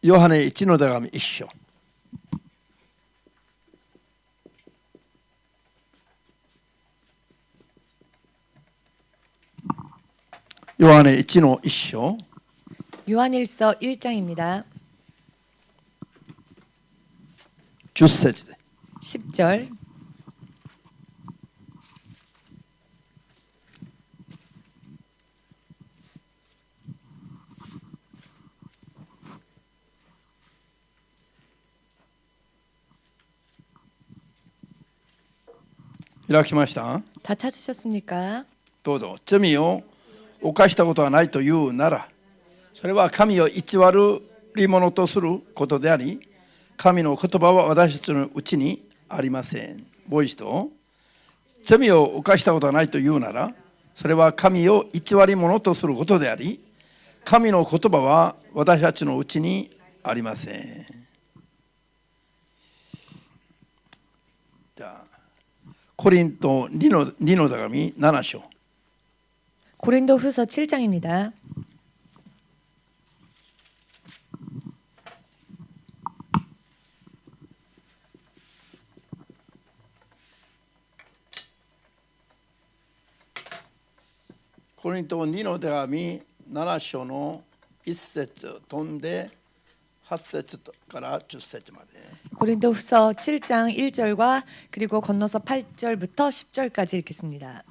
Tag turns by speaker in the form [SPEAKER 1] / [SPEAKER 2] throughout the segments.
[SPEAKER 1] 요한의 1の手紙1章。요한의 1の1章。
[SPEAKER 2] 요한일서 1장입니다.
[SPEAKER 1] 10節で。
[SPEAKER 2] 10절.
[SPEAKER 1] 開きました。
[SPEAKER 2] 다 찾으셨습니까?
[SPEAKER 1] どうぞ。罪を犯したことはないというなら、それは神を偽り者とすることであり、神の言葉は私たちのうちにありません。もう一度。罪を犯したことはないというなら、それは神を偽り者とすることであり、神の言葉は私たちのうちにありません。じゃあ、コリント2の手紙7章。
[SPEAKER 2] 고린도후서 7장입니다.
[SPEAKER 1] 고린도 2の手紙7章の1節飛んで8節から10節まで。
[SPEAKER 2] 고린도후서 7장 1절과 그리고 건너서 8절부터 10절까지 읽겠습니다.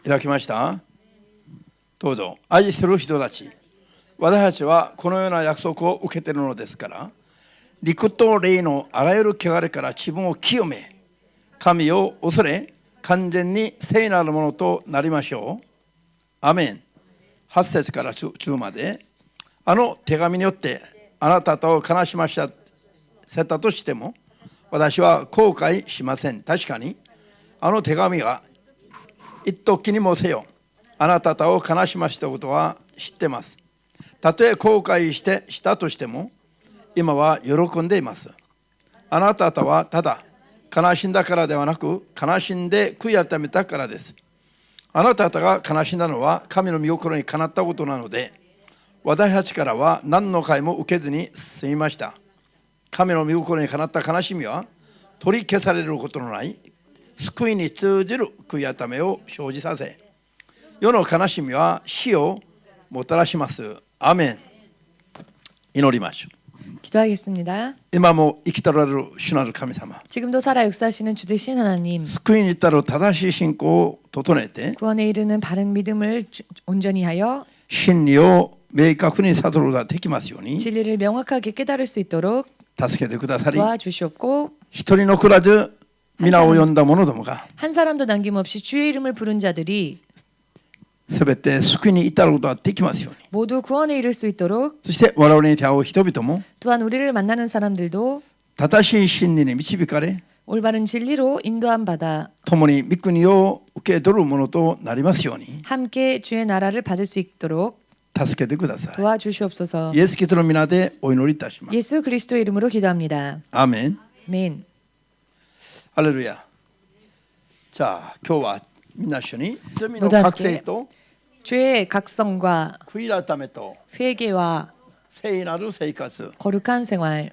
[SPEAKER 1] 開きました。どうぞ。愛する人たち、私たちはこのような約束を受けているのですから、陸と霊のあらゆる汚れから自分を清め、神を恐れ、完全に聖なるものとなりましょう。アメン。8節から10まで。あの手紙によってあなた方を悲しませたとしても、私は後悔しません。確かに、あの手紙が一時にもせよ、あなた方を悲しませたことは知ってます。たとえ後悔したとしても、今は喜んでいます。あなた方はただ悲しんだからではなく、悲しんで悔い改めたからです。あなた方が悲しんだのは神の御心にかなったことなので、私たちからは何の害も受けずに済みました。神の御心にかなった悲しみは取り消されることのない救いに通じる悔い改めを生じさせ、世の悲しみは死をもたらします。アメン。祈りましょう。
[SPEAKER 2] 기도하겠습니다.
[SPEAKER 1] 今も生きておられる主なる神様、
[SPEAKER 2] 지금도 살아 역사하시는 주 되신 하나님,
[SPEAKER 1] 救いに至る正しい信仰を整えて、
[SPEAKER 2] 구원에 이르는 바른 믿음을 온전히 하여
[SPEAKER 1] 真理を明確に悟ることができますように
[SPEAKER 2] 진리를 명확하게 깨달을 수 있도록
[SPEAKER 1] 助けてくださり、
[SPEAKER 2] 도와주시옵고,
[SPEAKER 1] 一人残らず皆を呼んだ者どもが
[SPEAKER 2] 한 사람도 남김없이 주의 이름을 부른 자들이
[SPEAKER 1] すべて救いに至ることができますように、
[SPEAKER 2] 모두 구원에 이를 수 있도록,
[SPEAKER 1] そして我々に出会う人々も
[SPEAKER 2] 또한 우리를 만나는 사람들도
[SPEAKER 1] 正しい真理に導かれ、
[SPEAKER 2] 올바른 진리로 인도함 받아
[SPEAKER 1] 共に御国を受け取るものとなりますように
[SPEAKER 2] 함께 주의 나라를 받을 수 있도록
[SPEAKER 1] 助けてください。
[SPEAKER 2] 도와주시옵소서.
[SPEAKER 1] イエス・キリストの皆でお祈りいたします。
[SPEAKER 2] 예수 그리스도의 이름으로 기도합니다.
[SPEAKER 1] アーメン。
[SPEAKER 2] 아멘.
[SPEAKER 1] ハレルヤ。じゃあ今日はみんな一緒に罪の
[SPEAKER 2] 모두
[SPEAKER 1] 覚醒
[SPEAKER 2] 함께
[SPEAKER 1] と
[SPEAKER 2] 죄의 각성과
[SPEAKER 1] 悔い改めと
[SPEAKER 2] 회개와
[SPEAKER 1] 聖なる生活、
[SPEAKER 2] 거룩한 생활,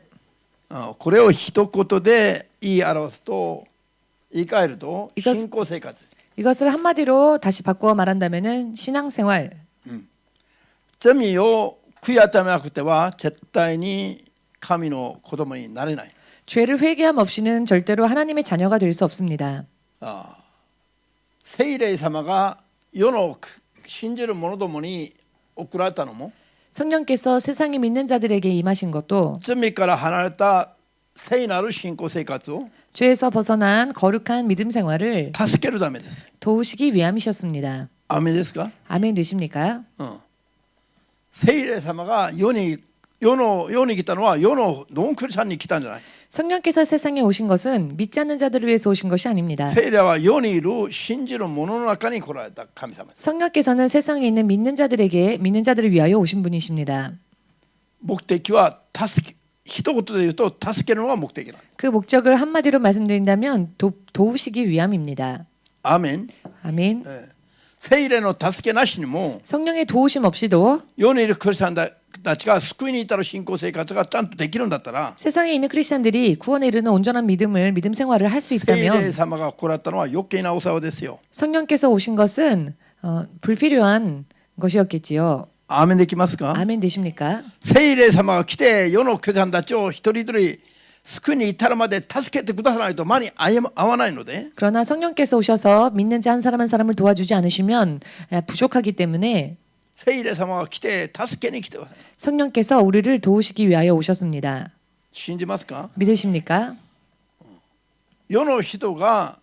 [SPEAKER 1] これを一言で言い表すと、言い換えると
[SPEAKER 2] 이것
[SPEAKER 1] 信仰生活。
[SPEAKER 2] 이것을 한마디로 다시 바꾸어 말한다면은 신앙생활.
[SPEAKER 1] 罪を悔い改めなくては絶対に神の子供になれない。
[SPEAKER 2] 죄를 회개함 없이는 절대로 하나님의 자녀가 될 수 없습니다.
[SPEAKER 1] 聖霊様が世の信じる者どもに送られたのも、
[SPEAKER 2] 성령께서 세상에 믿는 자들에게 임하신 것도
[SPEAKER 1] 罪から離れた聖なる信仰生活を
[SPEAKER 2] 죄에서 벗어난 거룩한 믿음 생활을
[SPEAKER 1] 助けるためです。
[SPEAKER 2] 도우시기 위함이셨습니다.
[SPEAKER 1] アメですか？
[SPEAKER 2] 아멘 되십니까?
[SPEAKER 1] 聖霊様が世に来たのは世のノンクリスチャンに来たんじゃない。
[SPEAKER 2] 성령께서 세상에 오신 것은 믿지 않는 자들을 위해서 오신 것이 아닙니다.
[SPEAKER 1] 聖霊は世にいる信じる者の中に来られた神様です。
[SPEAKER 2] 성령께서는 세상에 있는 믿는 자들을 위하여 오신 분이십니다.
[SPEAKER 1] 目的は一言で言うと助けるのが目的なの。
[SPEAKER 2] 그 목적을 한마디로 말씀드린다면 도우시기 위함입니다.
[SPEAKER 1] アーメン。
[SPEAKER 2] 아멘.
[SPEAKER 1] 聖霊の助けなしにも
[SPEAKER 2] 성령의 도우심 없이도
[SPEAKER 1] 世にいるクリスチャンたちが救いに至る信仰生活がちゃんとできるんだったら
[SPEAKER 2] 세상에 있는 크리스천들이 구원에 이르는 온전한 믿음 생활을 할 수
[SPEAKER 1] 聖霊
[SPEAKER 2] 있다면
[SPEAKER 1] 様が来られたのは余計なお世話ですよ。
[SPEAKER 2] 성령께서 오신 것은 불필요한 것이었겠지요.
[SPEAKER 1] アーメンできますか？
[SPEAKER 2] 아멘 되십니까?
[SPEAKER 1] 聖霊様が来て世のクリスチャンたちを一人一人救いに至るまで助けてくださらないと間に合わないので
[SPEAKER 2] 그러나 성령께서 오셔서 믿는 자 한 사람 한 사람을 도와주지 않으시면 부족하기 때문에
[SPEAKER 1] 聖霊様が来て助けに来てください。
[SPEAKER 2] 성령께서 우리를 도우시기 위하여 오셨습니다.
[SPEAKER 1] 信じますか？
[SPEAKER 2] 믿으십니까?
[SPEAKER 1] 世の人が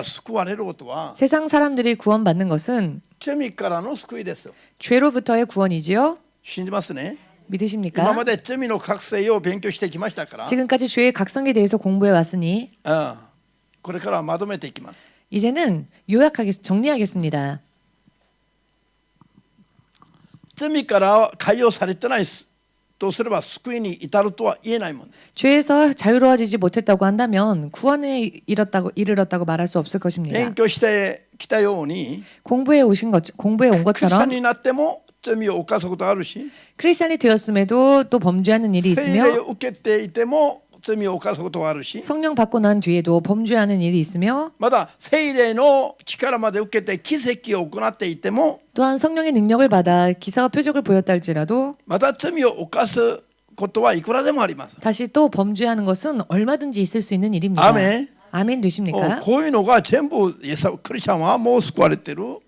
[SPEAKER 1] 救われることは
[SPEAKER 2] 세상 사람들이 구원받는 것은
[SPEAKER 1] 罪からの救いです。
[SPEAKER 2] 죄로부터의 구원이지요.
[SPEAKER 1] 信じますね。
[SPEAKER 2] 믿으십니까?
[SPEAKER 1] 今まで罪の覚醒を勉強してきましたから、
[SPEAKER 2] 지금까지 죄의 각성에 대해서 공부해 왔으니
[SPEAKER 1] これからはまとめていきます。
[SPEAKER 2] 이제는 정리하겠습니다.
[SPEAKER 1] 罪から解放されてないとすれば救いに至るとは言えないもんです。
[SPEAKER 2] 죄에서 자유로워지지 못했다고 한다면 구원에 이르렀다고 말할 수 없을 것입니다.
[SPEAKER 1] 勉強してきたように
[SPEAKER 2] 공부해 온
[SPEAKER 1] クリスチャン
[SPEAKER 2] 것처럼
[SPEAKER 1] になっても罪を犯すことがあるし、
[SPEAKER 2] 크리스천이 되었음에도 또 범죄하는 일이
[SPEAKER 1] 聖霊
[SPEAKER 2] 있으며
[SPEAKER 1] を受けていても罪を犯すことがあるし、
[SPEAKER 2] 성령 받고 난 뒤에도 범죄하는 일이 있으며
[SPEAKER 1] まだ聖霊の力まで受けて奇跡を行っていても
[SPEAKER 2] 또한 성령의 능력을 받아 기사와 표적을 보였다 할지라도
[SPEAKER 1] また罪を犯すことはいくらでもあります。
[SPEAKER 2] 다시 또 범죄하는 것은 얼마든지 있을 수 있는 일입니다.
[SPEAKER 1] 아멘.
[SPEAKER 2] 아멘 되십니까?
[SPEAKER 1] こういうのが全部クリスチャンはもう救われてる。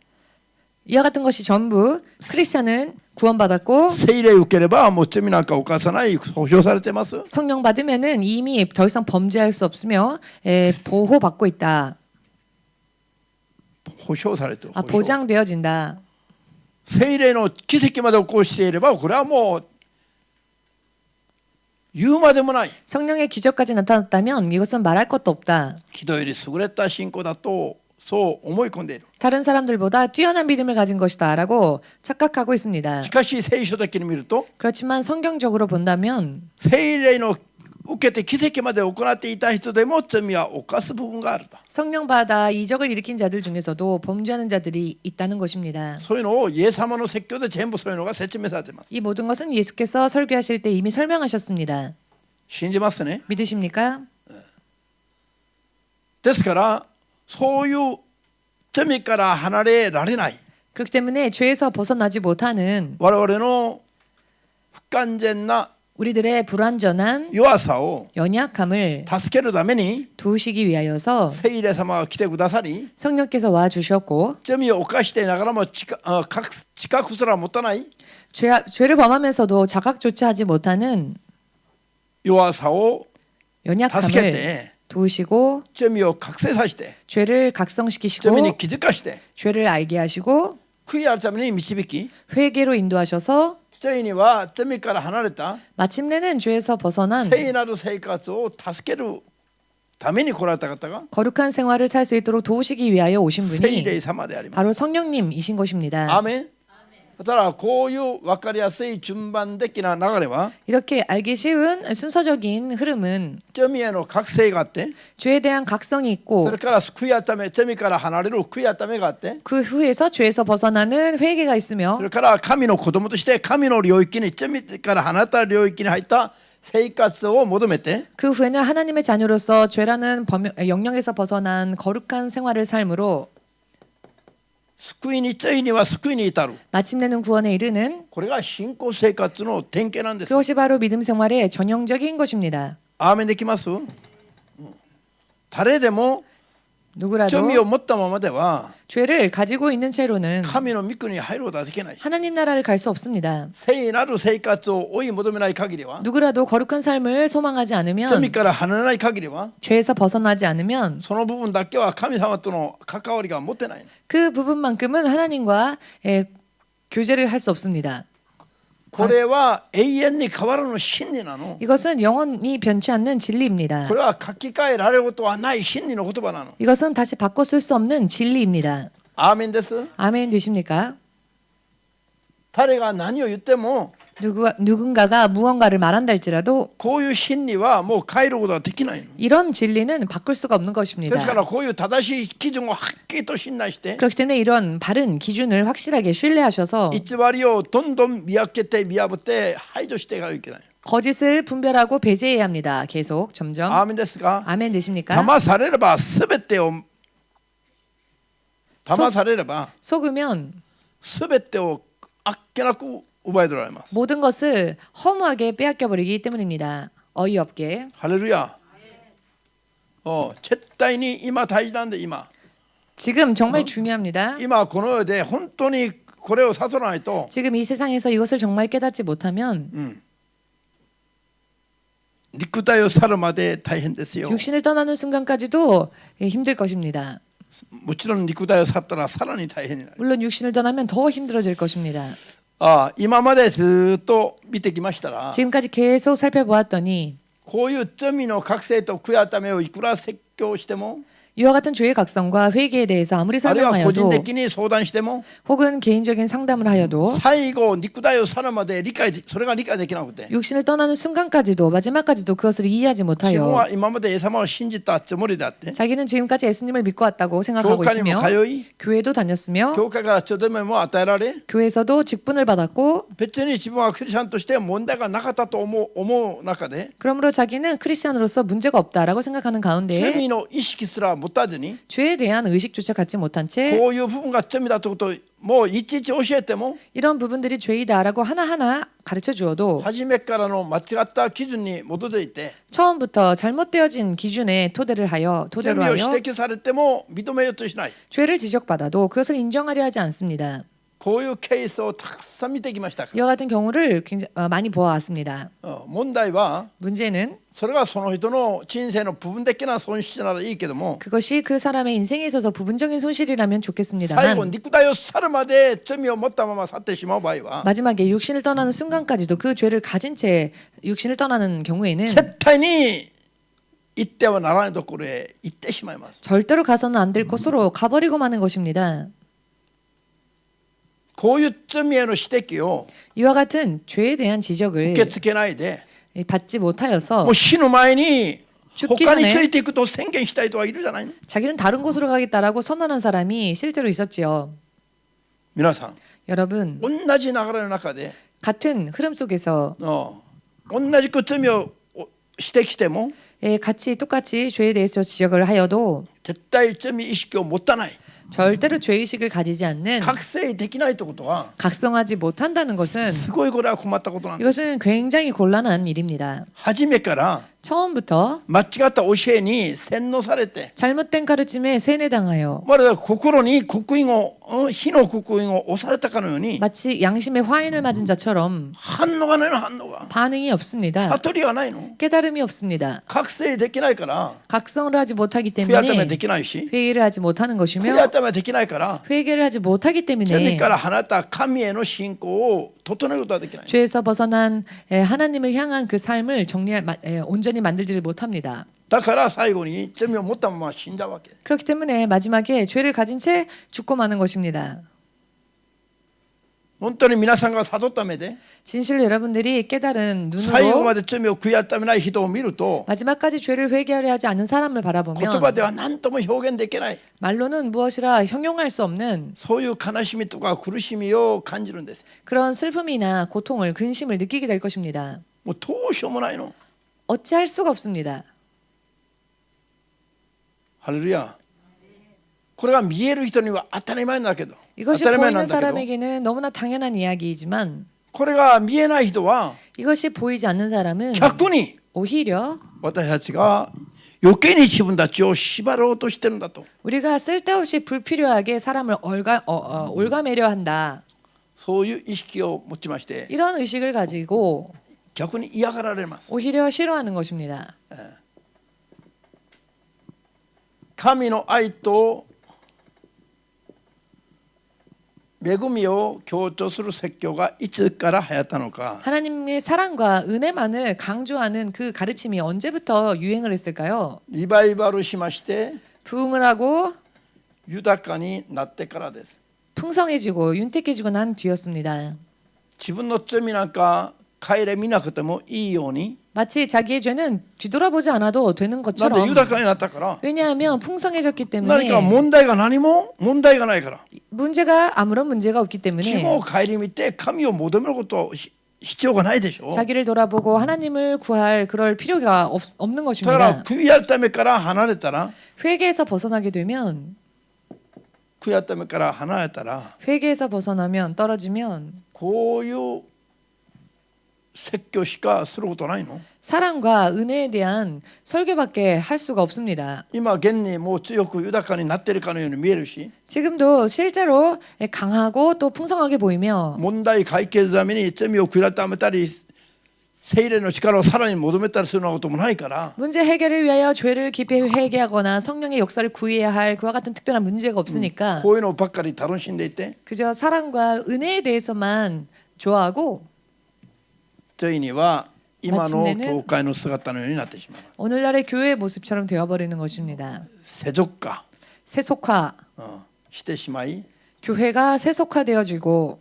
[SPEAKER 2] 이와 같은 것이 전부 크리스천은 구원받았고
[SPEAKER 1] 聖霊を受ければもう罪なんか犯さない保証されてます。
[SPEAKER 2] 성령 받으면은 이미 더 이상 범죄할 수 없으며 보호받고 있다.
[SPEAKER 1] 保証されてる。保証
[SPEAKER 2] 보장되어진다.
[SPEAKER 1] 聖霊の奇跡まで起こしていればこれはもう言うまでもない。
[SPEAKER 2] 성령의 기적까지 나타났다면 이것은 말할 것도 없다.
[SPEAKER 1] 人より優れた信仰だとそう思い込んでいる。
[SPEAKER 2] 다른 사람들보다 뛰어난 믿음을 가진 것이다라고 착각하고 있습니다.
[SPEAKER 1] しかし聖書的に見ると
[SPEAKER 2] 그렇지만 성경적으로 본다면
[SPEAKER 1] 聖霊の受けて奇跡まで行っていた人でも罪は犯す部分があると。
[SPEAKER 2] 성령 받아 이적을 일으킨 자들 중에서도 범죄하는 자들이 있다는 것입니다.
[SPEAKER 1] そういうのをイエス様の説教で全部そういうのが説明されています。
[SPEAKER 2] 이 모든 것은 예수께서 설교하실 때 이미 설명하셨습니다.
[SPEAKER 1] 信じますね。
[SPEAKER 2] 믿으십니까?
[SPEAKER 1] ですからそういう罪から離れられない
[SPEAKER 2] 그렇기 때문에 죄에서 벗어나지 못하는
[SPEAKER 1] 我々の不完全な
[SPEAKER 2] 우리들의 불완전한
[SPEAKER 1] 弱さを
[SPEAKER 2] 연약함을
[SPEAKER 1] 助けるために
[SPEAKER 2] 도우시기 위하여서
[SPEAKER 1] 聖霊様が来てくださり
[SPEAKER 2] 성령께서 와 주셨고
[SPEAKER 1] 罪を犯していながらも知覚すら持たない
[SPEAKER 2] 죄를 범하면서도 자각조차 하지 못하는
[SPEAKER 1] 弱さを助け
[SPEAKER 2] 연약함을
[SPEAKER 1] て
[SPEAKER 2] 도우시고
[SPEAKER 1] 罪を覚醒させて
[SPEAKER 2] 죄를 각성시키시고
[SPEAKER 1] 罪に気づかして
[SPEAKER 2] 죄를 알게 하시고
[SPEAKER 1] 悔い改めに導き
[SPEAKER 2] 회개로 인도하셔서
[SPEAKER 1] 罪には罪から離れた
[SPEAKER 2] 마침내는 죄에서 벗어난
[SPEAKER 1] 聖なる生活を助けるために来られた方が
[SPEAKER 2] 거룩한 생활을 살 수 있도록 도우시기 위하여 오신
[SPEAKER 1] 聖
[SPEAKER 2] 분이
[SPEAKER 1] 霊様であります。
[SPEAKER 2] 바로 성령님이신 것입니다.
[SPEAKER 1] アーメン。だからこういう分かりやすい順番的な流れは
[SPEAKER 2] 이렇게 알기 쉬운 순서적인 흐름은
[SPEAKER 1] 罪への覚醒があって
[SPEAKER 2] 죄에 대한 각성이
[SPEAKER 1] そ
[SPEAKER 2] 있고
[SPEAKER 1] れから悔い改め罪から離れる悔い改めがあって
[SPEAKER 2] 그 후에서 죄에서 벗어나는 회개가
[SPEAKER 1] そ
[SPEAKER 2] 있으며
[SPEAKER 1] れから神の子供として神の領域に罪から離れた領域に入った生活を求めて
[SPEAKER 2] 그 후에는 하나님의 자녀로서 죄라는 영역에서 벗어난 거룩한 생활을 삶으로
[SPEAKER 1] 救いに罪には救いに至る
[SPEAKER 2] 마침내는 구원에 이르는
[SPEAKER 1] これが信仰生活の典型なんです。
[SPEAKER 2] 그것이 바로 믿음 생활의 전형적인 것입니다.
[SPEAKER 1] アーメンできます？誰でも
[SPEAKER 2] 누구라도
[SPEAKER 1] 罪を持ったままでは
[SPEAKER 2] 죄를 가지고 있는 채로는
[SPEAKER 1] 神の御国に入ることはできない。
[SPEAKER 2] 하나님 나라를 갈 수 없습니다.
[SPEAKER 1] 聖なる生活を追い求めない限りは
[SPEAKER 2] 누구라도 거룩한 삶을 소망하지 않으면
[SPEAKER 1] 罪から離れない限りは
[SPEAKER 2] 죄에서 벗어나지 않으면
[SPEAKER 1] その部分だけは神様との関わりが持てない。
[SPEAKER 2] 그 부분만큼은 하나님과 교제를 할 수 없습니다.
[SPEAKER 1] これは永遠に変わらぬ真理なの。
[SPEAKER 2] 이것은 영원히 변치 않는 진리입니다.
[SPEAKER 1] これは書き換えられることはない真理の言葉なの。
[SPEAKER 2] 이것은 다시 바꿔 쓸 수 없는 진리입니다.
[SPEAKER 1] アーメンです。
[SPEAKER 2] 아멘 되십니까?
[SPEAKER 1] 誰が何を言っても
[SPEAKER 2] 누군가가 무언가를 말한다 할지라도
[SPEAKER 1] こういう真理はもう変えることはできないの。
[SPEAKER 2] 이런 진리는 바꿀 수가 없는
[SPEAKER 1] ですか
[SPEAKER 2] 것입니다.
[SPEAKER 1] らこういう正しい基準をはっきりと信頼して
[SPEAKER 2] 그렇기 때문에 이런 바른 기준을 확실하게 신뢰하셔서
[SPEAKER 1] 偽りをどんどん見分けて見破って排除していかなきゃいけない。
[SPEAKER 2] 거짓을 분별하고 배제해야 합니다. 계속 점점.
[SPEAKER 1] アーメンですか。
[SPEAKER 2] 아멘 되십니까?
[SPEAKER 1] 騙されれば全てを騙されれば
[SPEAKER 2] 속으면
[SPEAKER 1] 全てをあっけなく奪い取られます。
[SPEAKER 2] 모든 것을 허무하게 빼앗겨 버리기 때문입니다. 어이없게.
[SPEAKER 1] ハレルヤ。絶対に今大事なんで今
[SPEAKER 2] 지금 정말 중요합니다.
[SPEAKER 1] 今この世で本当にこれを悟らないと
[SPEAKER 2] 지금 이 세상에서 이것을 정말 깨닫지 못하면
[SPEAKER 1] 肉体を去るまで大変ですよ。
[SPEAKER 2] 육신을 떠나는 순간까지도 힘들 것입니다.
[SPEAKER 1] もちろん肉体を去ったらさらに大変になる。
[SPEAKER 2] 물론 육신을 떠나면 더 힘들어질 것입니다.
[SPEAKER 1] 今までずっと見てきましたら
[SPEAKER 2] 지금까지 계속 살펴보았더니
[SPEAKER 1] こういう罪の覚醒と悔い改めをいくら説教しても
[SPEAKER 2] 이와 같은 죄의 각성과 회개에 대해서 아무리
[SPEAKER 1] あるいは個人
[SPEAKER 2] 설명하여도
[SPEAKER 1] 的に相談しても
[SPEAKER 2] 혹은 개인적인 상담을 하여도
[SPEAKER 1] 最後肉体を去るまでそれが理解できなくて
[SPEAKER 2] 육신을 떠나는 순간까지도 마지막까지도 그것을 이해하지
[SPEAKER 1] 自分
[SPEAKER 2] 못하여
[SPEAKER 1] は今までイエス様を信じたつもりであって
[SPEAKER 2] 자기는 지금까지 예수님을 믿고 왔다고
[SPEAKER 1] 教
[SPEAKER 2] 생각하고
[SPEAKER 1] 会にも
[SPEAKER 2] 있으며
[SPEAKER 1] 通い
[SPEAKER 2] 교회도 다녔으며
[SPEAKER 1] 教会からちょでめも与えられ
[SPEAKER 2] 교회에서도 직분을 받았고
[SPEAKER 1] 別に自分はクリスチャンとして問題がなかったと思う中で
[SPEAKER 2] 그러므로 자기는 크리스찬으로서 문제가 없다라고 생각하는 가운데
[SPEAKER 1] 罪の意識すら持たずに
[SPEAKER 2] 죄에 대한 의식조차 갖지 못한 채
[SPEAKER 1] こういう部分が罪だということをもういちいち教えても
[SPEAKER 2] 이런 부분들이 죄이다라고 하나하나 가르쳐 주어도
[SPEAKER 1] 初めからの間違った基準に基づいて
[SPEAKER 2] 처음부터 잘못되어진 기준에 토대로
[SPEAKER 1] 罪
[SPEAKER 2] 하여
[SPEAKER 1] を指摘されても認めようとしない
[SPEAKER 2] 죄를 지적받아도 그것을 인정하려 하지 않습니다.
[SPEAKER 1] こういうケースをたくさん見てきました。
[SPEAKER 2] 이와 같은 경우를 굉장히 많이 보아왔습니다.
[SPEAKER 1] 問題は
[SPEAKER 2] 문제는
[SPEAKER 1] それがその人の人生の部分的な損失ならいいけども
[SPEAKER 2] 그것이 그 사람의 인생에 있어서 부분적인 손실이라면
[SPEAKER 1] 最後
[SPEAKER 2] 좋겠습니다만
[SPEAKER 1] 肉体を去るまで罪を持ったまま去ってしまう場合は
[SPEAKER 2] 마지막에 육신을 떠나는 순간까지도 그 죄를 가진 채 육신을 떠나는 경우에는
[SPEAKER 1] 絶対に行ってはならないところへ行ってしまいます。
[SPEAKER 2] 절대로 가서는 안 될 곳으로 가버리고 마는 것입니다.
[SPEAKER 1] こういう罪への指摘を
[SPEAKER 2] 이와 같은 죄에 대한 지적을
[SPEAKER 1] 受け付けないで
[SPEAKER 2] 받지 못하여서
[SPEAKER 1] もう死ぬ前に
[SPEAKER 2] 죽기
[SPEAKER 1] 他に
[SPEAKER 2] 전에
[SPEAKER 1] ついていくと宣言した人がいるじゃないの。
[SPEAKER 2] 자기는 다른 곳으로 가겠다라고 선언한 사람이 실제로 있었지요.
[SPEAKER 1] 皆さん
[SPEAKER 2] 여러분
[SPEAKER 1] 同じ流れの中で
[SPEAKER 2] 같은 흐름 속에서
[SPEAKER 1] 同じく罪を指摘しても
[SPEAKER 2] 같이 똑같이 죄에 대해서 지적을 하여도
[SPEAKER 1] 絶対罪意識を持たない
[SPEAKER 2] 절대로 죄의식을 가지지 않는
[SPEAKER 1] 覚醒できないってことは
[SPEAKER 2] 각성하지 못한다는 것은
[SPEAKER 1] すごいこれは困ったことなんです。
[SPEAKER 2] 이것은 굉장히 곤란한 일입니다.
[SPEAKER 1] 初めから
[SPEAKER 2] 처음부터
[SPEAKER 1] 間違った教えに洗脳されて
[SPEAKER 2] 잘못된 가르침에 세뇌당하여
[SPEAKER 1] まるで心に刻印を火の刻印を押されたかのように
[SPEAKER 2] 마치 양심의 화인을 맞은 자처럼
[SPEAKER 1] 反応がないの。反応が
[SPEAKER 2] 반응이 없습니다.
[SPEAKER 1] 悟りがないの。
[SPEAKER 2] 깨달음이 없습니다.
[SPEAKER 1] 覚醒できないから
[SPEAKER 2] 각성을 하지 못하기
[SPEAKER 1] 悔い改め
[SPEAKER 2] 때문에
[SPEAKER 1] できないし
[SPEAKER 2] 회개를 하지 못하는
[SPEAKER 1] 悔い
[SPEAKER 2] 것이며
[SPEAKER 1] 改めできないから
[SPEAKER 2] 회개를 하지 못하기
[SPEAKER 1] 罪
[SPEAKER 2] 때문에
[SPEAKER 1] から離れた神への信仰を整えることができない。
[SPEAKER 2] 죄에서 벗어난 하나님을 향한 그 삶을 온전히 만들지를 못합니다.
[SPEAKER 1] だから最後に罪を持ったまま死んだわけ。
[SPEAKER 2] 그렇기 때문에 마지막에 죄를 가진 채 죽고 마는 것입니다.
[SPEAKER 1] 本当に皆さんが悟った目で
[SPEAKER 2] 진실로 여러분들이 깨달은
[SPEAKER 1] 最後
[SPEAKER 2] 눈으로
[SPEAKER 1] まで罪を悔い改めない人を見ると
[SPEAKER 2] 마지막까지 죄를 회개하려 하지 않은 사람을
[SPEAKER 1] 言葉
[SPEAKER 2] 바라보면
[SPEAKER 1] では何とも表現できない
[SPEAKER 2] 말로는 무엇이라 형용할 수 없는
[SPEAKER 1] そういう悲しみとか苦しみを感じるんです。
[SPEAKER 2] 그런 슬픔이나 고통을 근심을 느끼게 될 것입니다.
[SPEAKER 1] もうどうしようもないの。
[SPEAKER 2] 어찌할 수가 없습니다.
[SPEAKER 1] ハレルヤ。これが見える人には当たり前だけど、当
[SPEAKER 2] 이것이
[SPEAKER 1] たり前な
[SPEAKER 2] 보이는
[SPEAKER 1] んだけど、
[SPEAKER 2] 사람에게는 너무나 당연한 이야기이지만
[SPEAKER 1] これが見えない人は
[SPEAKER 2] 이것이 보이지 않는 사람은
[SPEAKER 1] 逆に
[SPEAKER 2] 오히려
[SPEAKER 1] 私たちが余計に自分たちを縛ろうとしてるんだと、
[SPEAKER 2] 우리가 쓸데없이 불필요하게 사람을 올가매려 한다.
[SPEAKER 1] そういう意識を持ちまして
[SPEAKER 2] 이런 의식을 가지고
[SPEAKER 1] 逆に嫌がられます。
[SPEAKER 2] 오히려 싫어하는 것입니다.
[SPEAKER 1] 神の愛と恵みを強調する説教がいつから流行ったのか。
[SPEAKER 2] 하나님의 사랑과 은혜만을 강조하는 그 가르침이 언제부터 유행을 했을까요?
[SPEAKER 1] リバイバルしまして
[SPEAKER 2] 부흥을 하고
[SPEAKER 1] 豊かになってからです。
[SPEAKER 2] 풍성해지고 윤택해지고 난 뒤였습니다.
[SPEAKER 1] 自分の罪なんか顧みなくてもいいように
[SPEAKER 2] 마치 자기의 죄는 뒤돌아보지 않아도 되는
[SPEAKER 1] なんで
[SPEAKER 2] 것처럼
[SPEAKER 1] 豊かになったから
[SPEAKER 2] 왜냐하면 풍성해졌기
[SPEAKER 1] 何か
[SPEAKER 2] 때문에
[SPEAKER 1] 問題が何も問題がないから
[SPEAKER 2] 문제가 아무런 문제가 없기
[SPEAKER 1] 自分
[SPEAKER 2] 때문에
[SPEAKER 1] を顧みて神を求めること必要がないでしょ
[SPEAKER 2] 자기를 돌아보고 하나님을 구할 그럴 필요가 없는
[SPEAKER 1] だから
[SPEAKER 2] 것입니다.
[SPEAKER 1] 悔い改めから離れたら
[SPEAKER 2] 회개에서 벗어나게 되면
[SPEAKER 1] 悔い改めから離れたら
[SPEAKER 2] 회개에서 벗어나면 떨어지면
[SPEAKER 1] こういう説教しかすることないの
[SPEAKER 2] 사랑과 은혜에 대한 설교밖에 할 수가 없습니다.
[SPEAKER 1] 今現にもう強く豊かになっているかのように見えるし
[SPEAKER 2] 지금도 실제로 강하고 또 풍성하게 보이며
[SPEAKER 1] 問題解決のために罪を悔い改めたり聖霊の力をさらに求めたりするようなこともないから
[SPEAKER 2] 문제 해결을 위하여 죄를 깊이 회개하거나 성령의 역사를 구해야 할 그와 같은 특별한 문제가 없으니까
[SPEAKER 1] こういうのばっかり楽しんでいて
[SPEAKER 2] 그저 사랑과 은혜에 대해서만 좋아하고
[SPEAKER 1] ついには今の
[SPEAKER 2] 마침내는
[SPEAKER 1] 教会の姿のようになってしまう
[SPEAKER 2] 오늘날의 교회의 모습처럼 되어버리는 것입니다.
[SPEAKER 1] 世俗化
[SPEAKER 2] 세속화,
[SPEAKER 1] してしまい
[SPEAKER 2] 교회가 세속화되어지고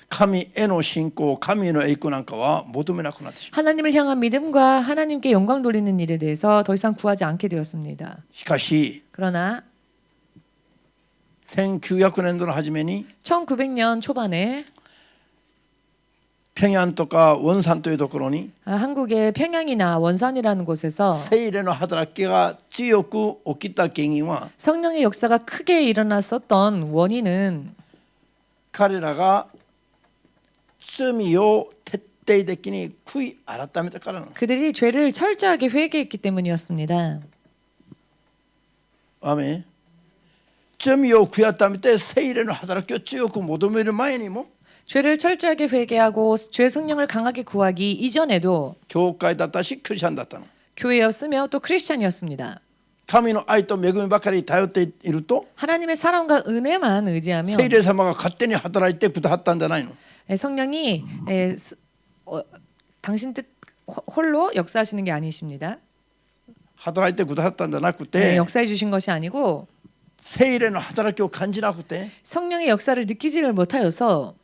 [SPEAKER 1] 神への信仰神への栄光なんかは求めなくなってしまう
[SPEAKER 2] 하나님을 향한 믿음과 하나님께 영광 돌리는 일에 대해서 더 이상 구하지 않게 되었습니다.
[SPEAKER 1] しかし
[SPEAKER 2] 그러나
[SPEAKER 1] 1900年度の初めに
[SPEAKER 2] 1900년 초반에
[SPEAKER 1] 平安とか원산というところに
[SPEAKER 2] 한국의 평양이나 원산이라는 곳에서
[SPEAKER 1] 聖霊の働きが強く起きた原因は
[SPEAKER 2] 성령의 역사가 크게 일어났었던 원인은
[SPEAKER 1] 彼らが罪を徹底的に悔い改めたからなの。
[SPEAKER 2] 그들이 죄를 철저하게 회개했기 때문이었습니다.
[SPEAKER 1] アーメン。罪を悔い改めて聖霊の働きを強く求める前にも
[SPEAKER 2] 죄를 철저하게 회개하고 죄 성령을 강하게 구하기 이전에도
[SPEAKER 1] 教会だったしクリスチャンだったの。
[SPEAKER 2] 교회였으며 또 크리스찬이었습니다.
[SPEAKER 1] 神の愛と恵みばかり頼っていると
[SPEAKER 2] 하나님의 사랑과 은혜만 의지하며
[SPEAKER 1] 聖霊様が勝手に働いてくださったんじゃないの。
[SPEAKER 2] 성령이 당신 뜻 홀로 역사하시는 게 아니십니다.
[SPEAKER 1] 働いてくださったんじゃなくて
[SPEAKER 2] 역사해 주신 것이 아니고
[SPEAKER 1] 聖霊の働きを感じなくて
[SPEAKER 2] 성령의 역사를 느끼지를 못하여서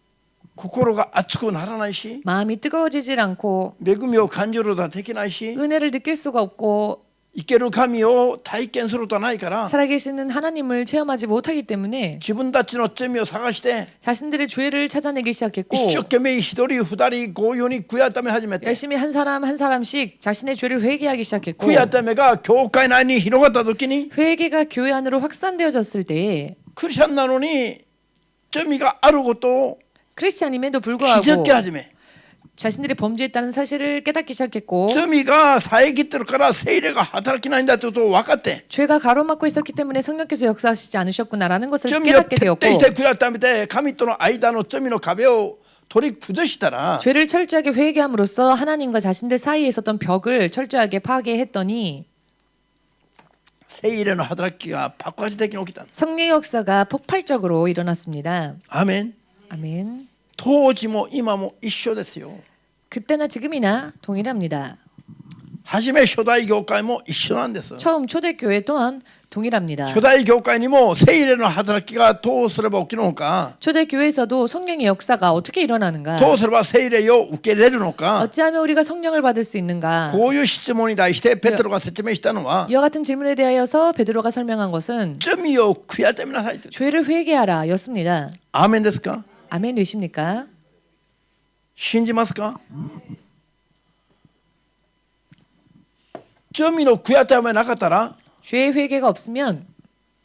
[SPEAKER 1] 心が熱くならないし
[SPEAKER 2] 마음이 뜨거워지질 않고
[SPEAKER 1] 恵みを感じることができないし
[SPEAKER 2] 은혜를 느낄 수가 없고
[SPEAKER 1] 生ける神を体験することはないから
[SPEAKER 2] 살아계시는 하나님을 체험하지 못하기 때문에
[SPEAKER 1] 自分たちの罪を探して
[SPEAKER 2] 자신들의 죄를 찾아내기 시작했고
[SPEAKER 1] 一生懸命一人二人こういうように悔い改め始めて
[SPEAKER 2] 열심히 한 사람 한 사람씩 자신의 죄를 회개하기 시작했고
[SPEAKER 1] 悔い改めが教会内に広がった時に
[SPEAKER 2] 회개가 교회 안으로 확산되어졌을 때에
[SPEAKER 1] クリスチャンなのに罪があることを
[SPEAKER 2] 크리스찬임에도
[SPEAKER 1] 気づ
[SPEAKER 2] 불구하고
[SPEAKER 1] き始め
[SPEAKER 2] 자신들이 범죄했다는 사실을 깨닫기 시작했고
[SPEAKER 1] 罪が遮ってるから聖霊が働きないんだということを分かって
[SPEAKER 2] 죄가 가로막고 있었기 때문에 성령께서 역사하시지 않으셨구나라는 것을
[SPEAKER 1] 罪を
[SPEAKER 2] 깨닫게
[SPEAKER 1] 徹
[SPEAKER 2] 되었고
[SPEAKER 1] 底して悔い改めて神との間の罪の壁を取り崩したら
[SPEAKER 2] 죄를 철저하게 회개함으로써 하나님과 자신들 사이에 있었던 벽을 철저하게 파괴했더니
[SPEAKER 1] 聖霊の働きが爆発的に起きた。
[SPEAKER 2] 성령의 역사가 폭발적으로 일어났습니다.
[SPEAKER 1] アーメン。
[SPEAKER 2] 아멘.
[SPEAKER 1] 当時も今も一緒ですよ。
[SPEAKER 2] 그때나 지금이나 동일합니다.
[SPEAKER 1] 初め初代教会も一緒なんです。
[SPEAKER 2] 처음 초대교회 또한 동일합니다.
[SPEAKER 1] 初代教会にも聖霊の働きがどうすれば起きるのか、
[SPEAKER 2] 초대교회에서도 성령의 역사가 어떻게 일어나는가?
[SPEAKER 1] どうすれば聖霊を受け入れるのか、
[SPEAKER 2] 어찌하면 우리가 성령을 받을 수 있는가?
[SPEAKER 1] こういう質問に対してペテロが説明したのは、
[SPEAKER 2] 이와 같은 질문에 대하여서 베드로가 설명한 것은
[SPEAKER 1] 罪を悔い改めなさいと。
[SPEAKER 2] 죄를 회개하라였습니다.
[SPEAKER 1] アーメンですか？
[SPEAKER 2] 아멘 되십니까?
[SPEAKER 1] 信じますか？罪の悔い改めなかったら
[SPEAKER 2] 죄의 회개가 없으면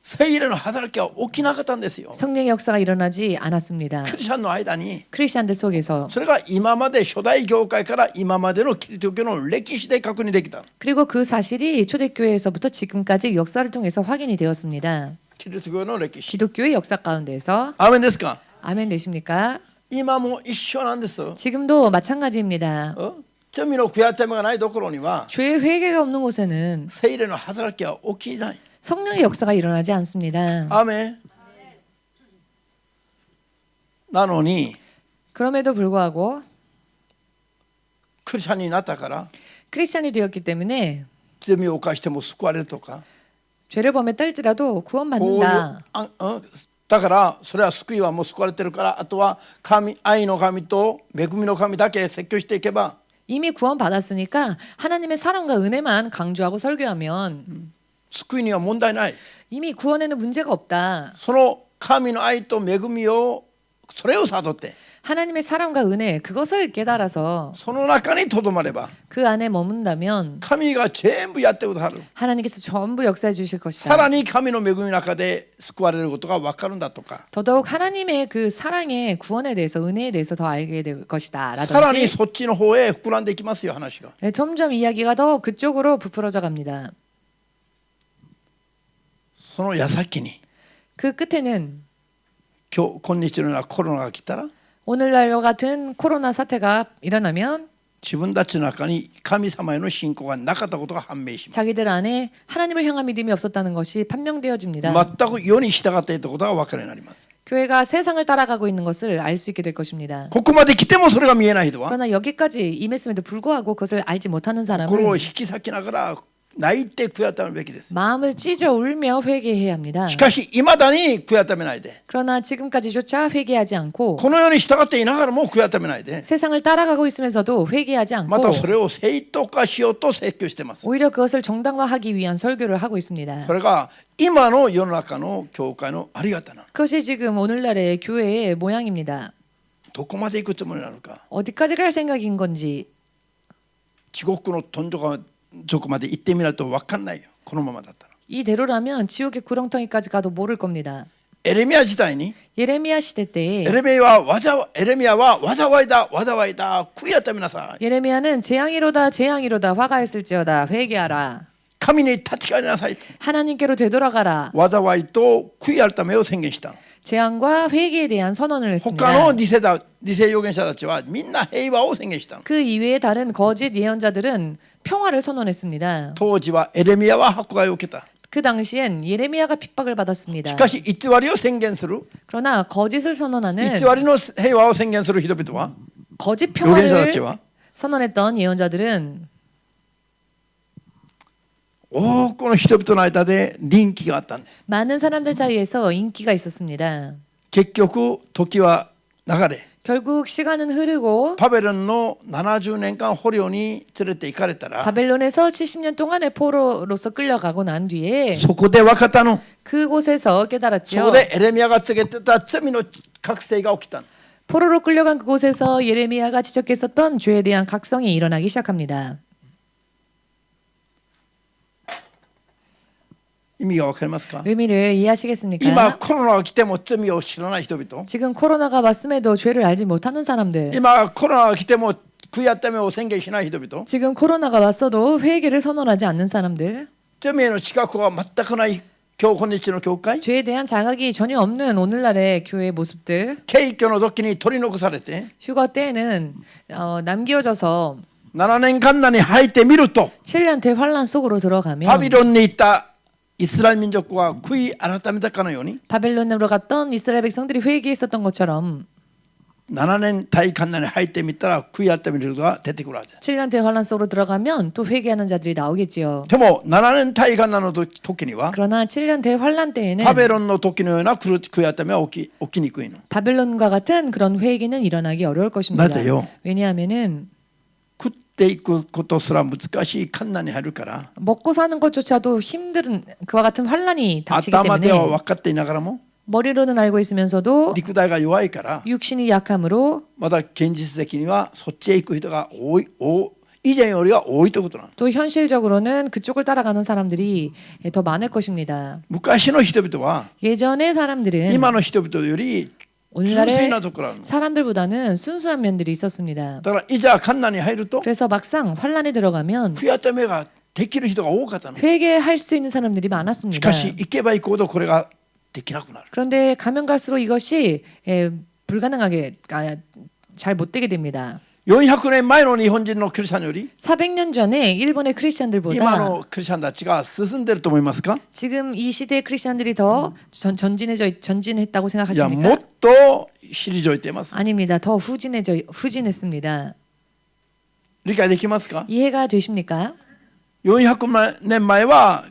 [SPEAKER 1] 聖霊の働きは起きなかったんですよ。
[SPEAKER 2] 성령의 역사가 일어나지 않았습니다.
[SPEAKER 1] クリスチャンの間に
[SPEAKER 2] 크리스찬들 속에서
[SPEAKER 1] それが今まで初代教会から今までのキリスト教の歴史で確認できた。
[SPEAKER 2] 그리고 그 사실이 초대교회에서부터 지금까지 역사를 통해서 확인이 되었습니다.
[SPEAKER 1] キリスト教の歴史。
[SPEAKER 2] 기독교의 역사 가운데서
[SPEAKER 1] アーメンですか？
[SPEAKER 2] 아멘 되십니까?
[SPEAKER 1] 今も一緒なんです。
[SPEAKER 2] 지금도 마찬가지입니다.
[SPEAKER 1] 罪の悔い改めがないところには
[SPEAKER 2] 죄의 회개가 없는 곳에는
[SPEAKER 1] 聖霊の働きは起きない。
[SPEAKER 2] 성령의 역사가 일어나지 않습니다.
[SPEAKER 1] アーメン。なのに
[SPEAKER 2] 그럼에도 불구하고
[SPEAKER 1] クリスチャンになったから
[SPEAKER 2] 크리스찬이 되었기 때문에
[SPEAKER 1] 罪を犯しても救われるとか、
[SPEAKER 2] 죄를 범했다 할지라도
[SPEAKER 1] こういう
[SPEAKER 2] 구원받는다.
[SPEAKER 1] だからそれは救いはもう救われてるから、あとは神、愛の神と恵みの神だけ説教していけば
[SPEAKER 2] 이미 구원받았으니까 하나님의 사랑과 은혜만 강조하고 설교하면
[SPEAKER 1] 救いには問題ない。
[SPEAKER 2] 이미 구원에는 문제가 없다.
[SPEAKER 1] その神の愛と恵みをそれを悟って
[SPEAKER 2] 하나님의 사랑과 은혜 그것을 깨달아서
[SPEAKER 1] その中にとどまれば
[SPEAKER 2] 그 안에 머문다면
[SPEAKER 1] 神が全部やってくださる。
[SPEAKER 2] 하나님께서 전부 역사해 주실
[SPEAKER 1] さ
[SPEAKER 2] 것이다.
[SPEAKER 1] らに神の恵みの中で救われることが分かるんだとか、
[SPEAKER 2] 더더욱 하나님의 그 사랑의 구원에 대해서 은혜에 대해서 더 알게 될 것이다.
[SPEAKER 1] さらに
[SPEAKER 2] 라든지
[SPEAKER 1] そっちの方へ膨らんでいきますよ、話が。
[SPEAKER 2] 네, 점점 이야기가 더 그쪽으로 부풀어져 갑니다.
[SPEAKER 1] その矢先に
[SPEAKER 2] 그 끝에는
[SPEAKER 1] 今日のようなコロナが来たら
[SPEAKER 2] 오늘날과 같은 코로나 사태가 일어나면
[SPEAKER 1] 自分たちの中に神様への信仰がなかったことが判明します。
[SPEAKER 2] 자기들 안에 하나님을 향한 믿음이 없었다는 것이 판명되어집니다.
[SPEAKER 1] 全く世に従っていたことが分かるようになります。
[SPEAKER 2] 교회가 세상을 따라가고 있는 것을 알 수 있게 될 것입니다.
[SPEAKER 1] ここまで来てもそれが見えない人は
[SPEAKER 2] 그러나 여기까지 임했음에도 불구하고 그것을 알지 못하는
[SPEAKER 1] 心を
[SPEAKER 2] 사람은
[SPEAKER 1] 引き裂きながら泣いて悔い改めるべきです。
[SPEAKER 2] 마음을 찢어 울며 회개해야 합니다.
[SPEAKER 1] しかしいまだに悔い改めないで、
[SPEAKER 2] 그러나 지금까지조차 회개하지 않고
[SPEAKER 1] この世に従っていながらも悔い改めないで、
[SPEAKER 2] 세상을 따라가고 있으면서도 회개하지
[SPEAKER 1] ま
[SPEAKER 2] 않고
[SPEAKER 1] たそれを正当化しようと説教しています。
[SPEAKER 2] 오히려 그것을 정당화하기 위한 설교를 하고 있습니다.
[SPEAKER 1] それが今の世の中の教会のありがたな、
[SPEAKER 2] 그것이 지금 오늘날의 교회의 모양입니다.
[SPEAKER 1] どこまで行くつもりなのか、
[SPEAKER 2] 어디까지 갈 생각인 건지
[SPEAKER 1] 地獄のどん底まで行ってみないと分かんないよ、このままだったら。
[SPEAKER 2] 이대로라면 지옥의 구렁텅이까지 가도 모를 겁니다.
[SPEAKER 1] エレミヤ時代に
[SPEAKER 2] 예레미야 시대 때에
[SPEAKER 1] エレミヤは災いだ悔い改めなさい、
[SPEAKER 2] 예레미야는 재앙이로다 재앙이로다 화가 있을지어다 회개하라
[SPEAKER 1] 神に立ち返りなさいと
[SPEAKER 2] 하나님께로 되돌아가라
[SPEAKER 1] 災いと悔い改めを宣言したの。
[SPEAKER 2] 재앙과 회개에 대한 선언을
[SPEAKER 1] 他
[SPEAKER 2] 했습니다.
[SPEAKER 1] の偽預言者たちはみんな平和を宣言したの。
[SPEAKER 2] 그 이외의 다른 거짓 예언자들은 평화를 선언했습니다.
[SPEAKER 1] 当時はエレミヤは迫害を受けた。
[SPEAKER 2] 그 당시엔 예레미야가 핍박을
[SPEAKER 1] し
[SPEAKER 2] 받았습니다.
[SPEAKER 1] かし偽りを宣言する、
[SPEAKER 2] 그러나 거짓을
[SPEAKER 1] 偽
[SPEAKER 2] 선언하는
[SPEAKER 1] りの平和を宣言する人々は
[SPEAKER 2] 거짓
[SPEAKER 1] 預言者た
[SPEAKER 2] 평화를
[SPEAKER 1] ちは
[SPEAKER 2] 선언했던 예언자들은
[SPEAKER 1] 多くの人々の間で人気があったんです。
[SPEAKER 2] 많은 사람들 사이에서 인기가 있었습니다.
[SPEAKER 1] 結局時は流れ、
[SPEAKER 2] 결국 시간은 흐르고
[SPEAKER 1] バベロンの70年間捕虜に連れて行かれたら
[SPEAKER 2] 바벨론에서 70년 동안의 포로로서 끌려가고 난 뒤에
[SPEAKER 1] そこで分かったの。
[SPEAKER 2] 그곳에서
[SPEAKER 1] そ
[SPEAKER 2] 깨달았지요.
[SPEAKER 1] こでエレミヤが告げてた罪の覚醒が起きたの。
[SPEAKER 2] 포로로 끌려간 그곳에서 예레미야가 지적했었던 죄에 대한 각성이 일어나기 시작합니다.
[SPEAKER 1] 意味が分かりますか？
[SPEAKER 2] 의미를 이해하시겠습니까?
[SPEAKER 1] 今コロナが来ても罪を知らない人々、
[SPEAKER 2] 지금 코로나가 왔음에도 죄를 알지 못하는 사람들,
[SPEAKER 1] 今コロナが来ても悔い改めを宣言しない人々、
[SPEAKER 2] 지금 코로나가 왔어도 회개를 선언하지 않는 사람들,
[SPEAKER 1] 罪への知覚が全くない今日の教会、
[SPEAKER 2] 죄에 대한 자각이 전혀 없는 오늘날의 교회 모습들,
[SPEAKER 1] 景挙の時に取り残されて
[SPEAKER 2] 휴가 때에는 남겨져서
[SPEAKER 1] 7年間に入ってみると
[SPEAKER 2] 7년 대환란 속으로 들어가면
[SPEAKER 1] バビロンに行ったイスラエル民族は悔い改めたかのように
[SPEAKER 2] 바벨론으로 갔던 이스라엘 백성들이 회개했었던 것처럼
[SPEAKER 1] 7年大観難に入ってみたら悔い改める人が出てくるわけです。
[SPEAKER 2] 7년 대환란 속으로 들어가면 또 회개하는 자들이 나오겠지요.
[SPEAKER 1] でも7年大観難の時には
[SPEAKER 2] 그러나 7년 대환란 때에는
[SPEAKER 1] バベロンの時のような悔い改めは起きにくいの。
[SPEAKER 2] 바벨론과 같은 그런 회개는 일어나기 어려울 것입니다.
[SPEAKER 1] 맞아요.
[SPEAKER 2] 왜냐하면은
[SPEAKER 1] 食っていくことすら難しい観難に入るから
[SPEAKER 2] 먹고 사는 것조차도 힘든 그와 같은 환란이 닥치기
[SPEAKER 1] 頭では
[SPEAKER 2] 때문에
[SPEAKER 1] 分かっていながらも
[SPEAKER 2] 머리로는 알고 있으면서도
[SPEAKER 1] 肉体が弱いから
[SPEAKER 2] 육신이 약함으로
[SPEAKER 1] まだ現実的にはそっちへ行く人が以前よりは多いということなの。
[SPEAKER 2] 또 현실적으로는 그쪽을 따라가는 사람들이 더 많을 것입니다.
[SPEAKER 1] 昔の人々は
[SPEAKER 2] 예전의 사람들은
[SPEAKER 1] 今の人々より純粋
[SPEAKER 2] 오늘날의
[SPEAKER 1] なところあるの。
[SPEAKER 2] 사람들보다는 순수한 면들이 있었습니다.
[SPEAKER 1] だからいざ観難に入ると
[SPEAKER 2] 그래서 막상 환란에 들어가면
[SPEAKER 1] 悔い改めができる人が多かったの。
[SPEAKER 2] 회개할 수 있는 사람들이
[SPEAKER 1] し
[SPEAKER 2] 많았습니다.
[SPEAKER 1] かし行けば行くほどこれができなくなる。
[SPEAKER 2] 그런데 가면 갈수록 이것이 불가능하게 잘 못 되게 됩니다.
[SPEAKER 1] 400年前の日本人のクリスチャンより
[SPEAKER 2] 400년 전에 일본의
[SPEAKER 1] 今
[SPEAKER 2] 크리스찬들보다
[SPEAKER 1] のクリスチャンたちが進んでると思いますか？
[SPEAKER 2] 지금 이 시대의 크리스찬들이 더 전진했다고
[SPEAKER 1] いや、も
[SPEAKER 2] 생각하십니까?
[SPEAKER 1] っと退いています。
[SPEAKER 2] 아닙니다. 더 후진했습니다.
[SPEAKER 1] 理解できますか？
[SPEAKER 2] 이해가 되십니까?
[SPEAKER 1] 400年前は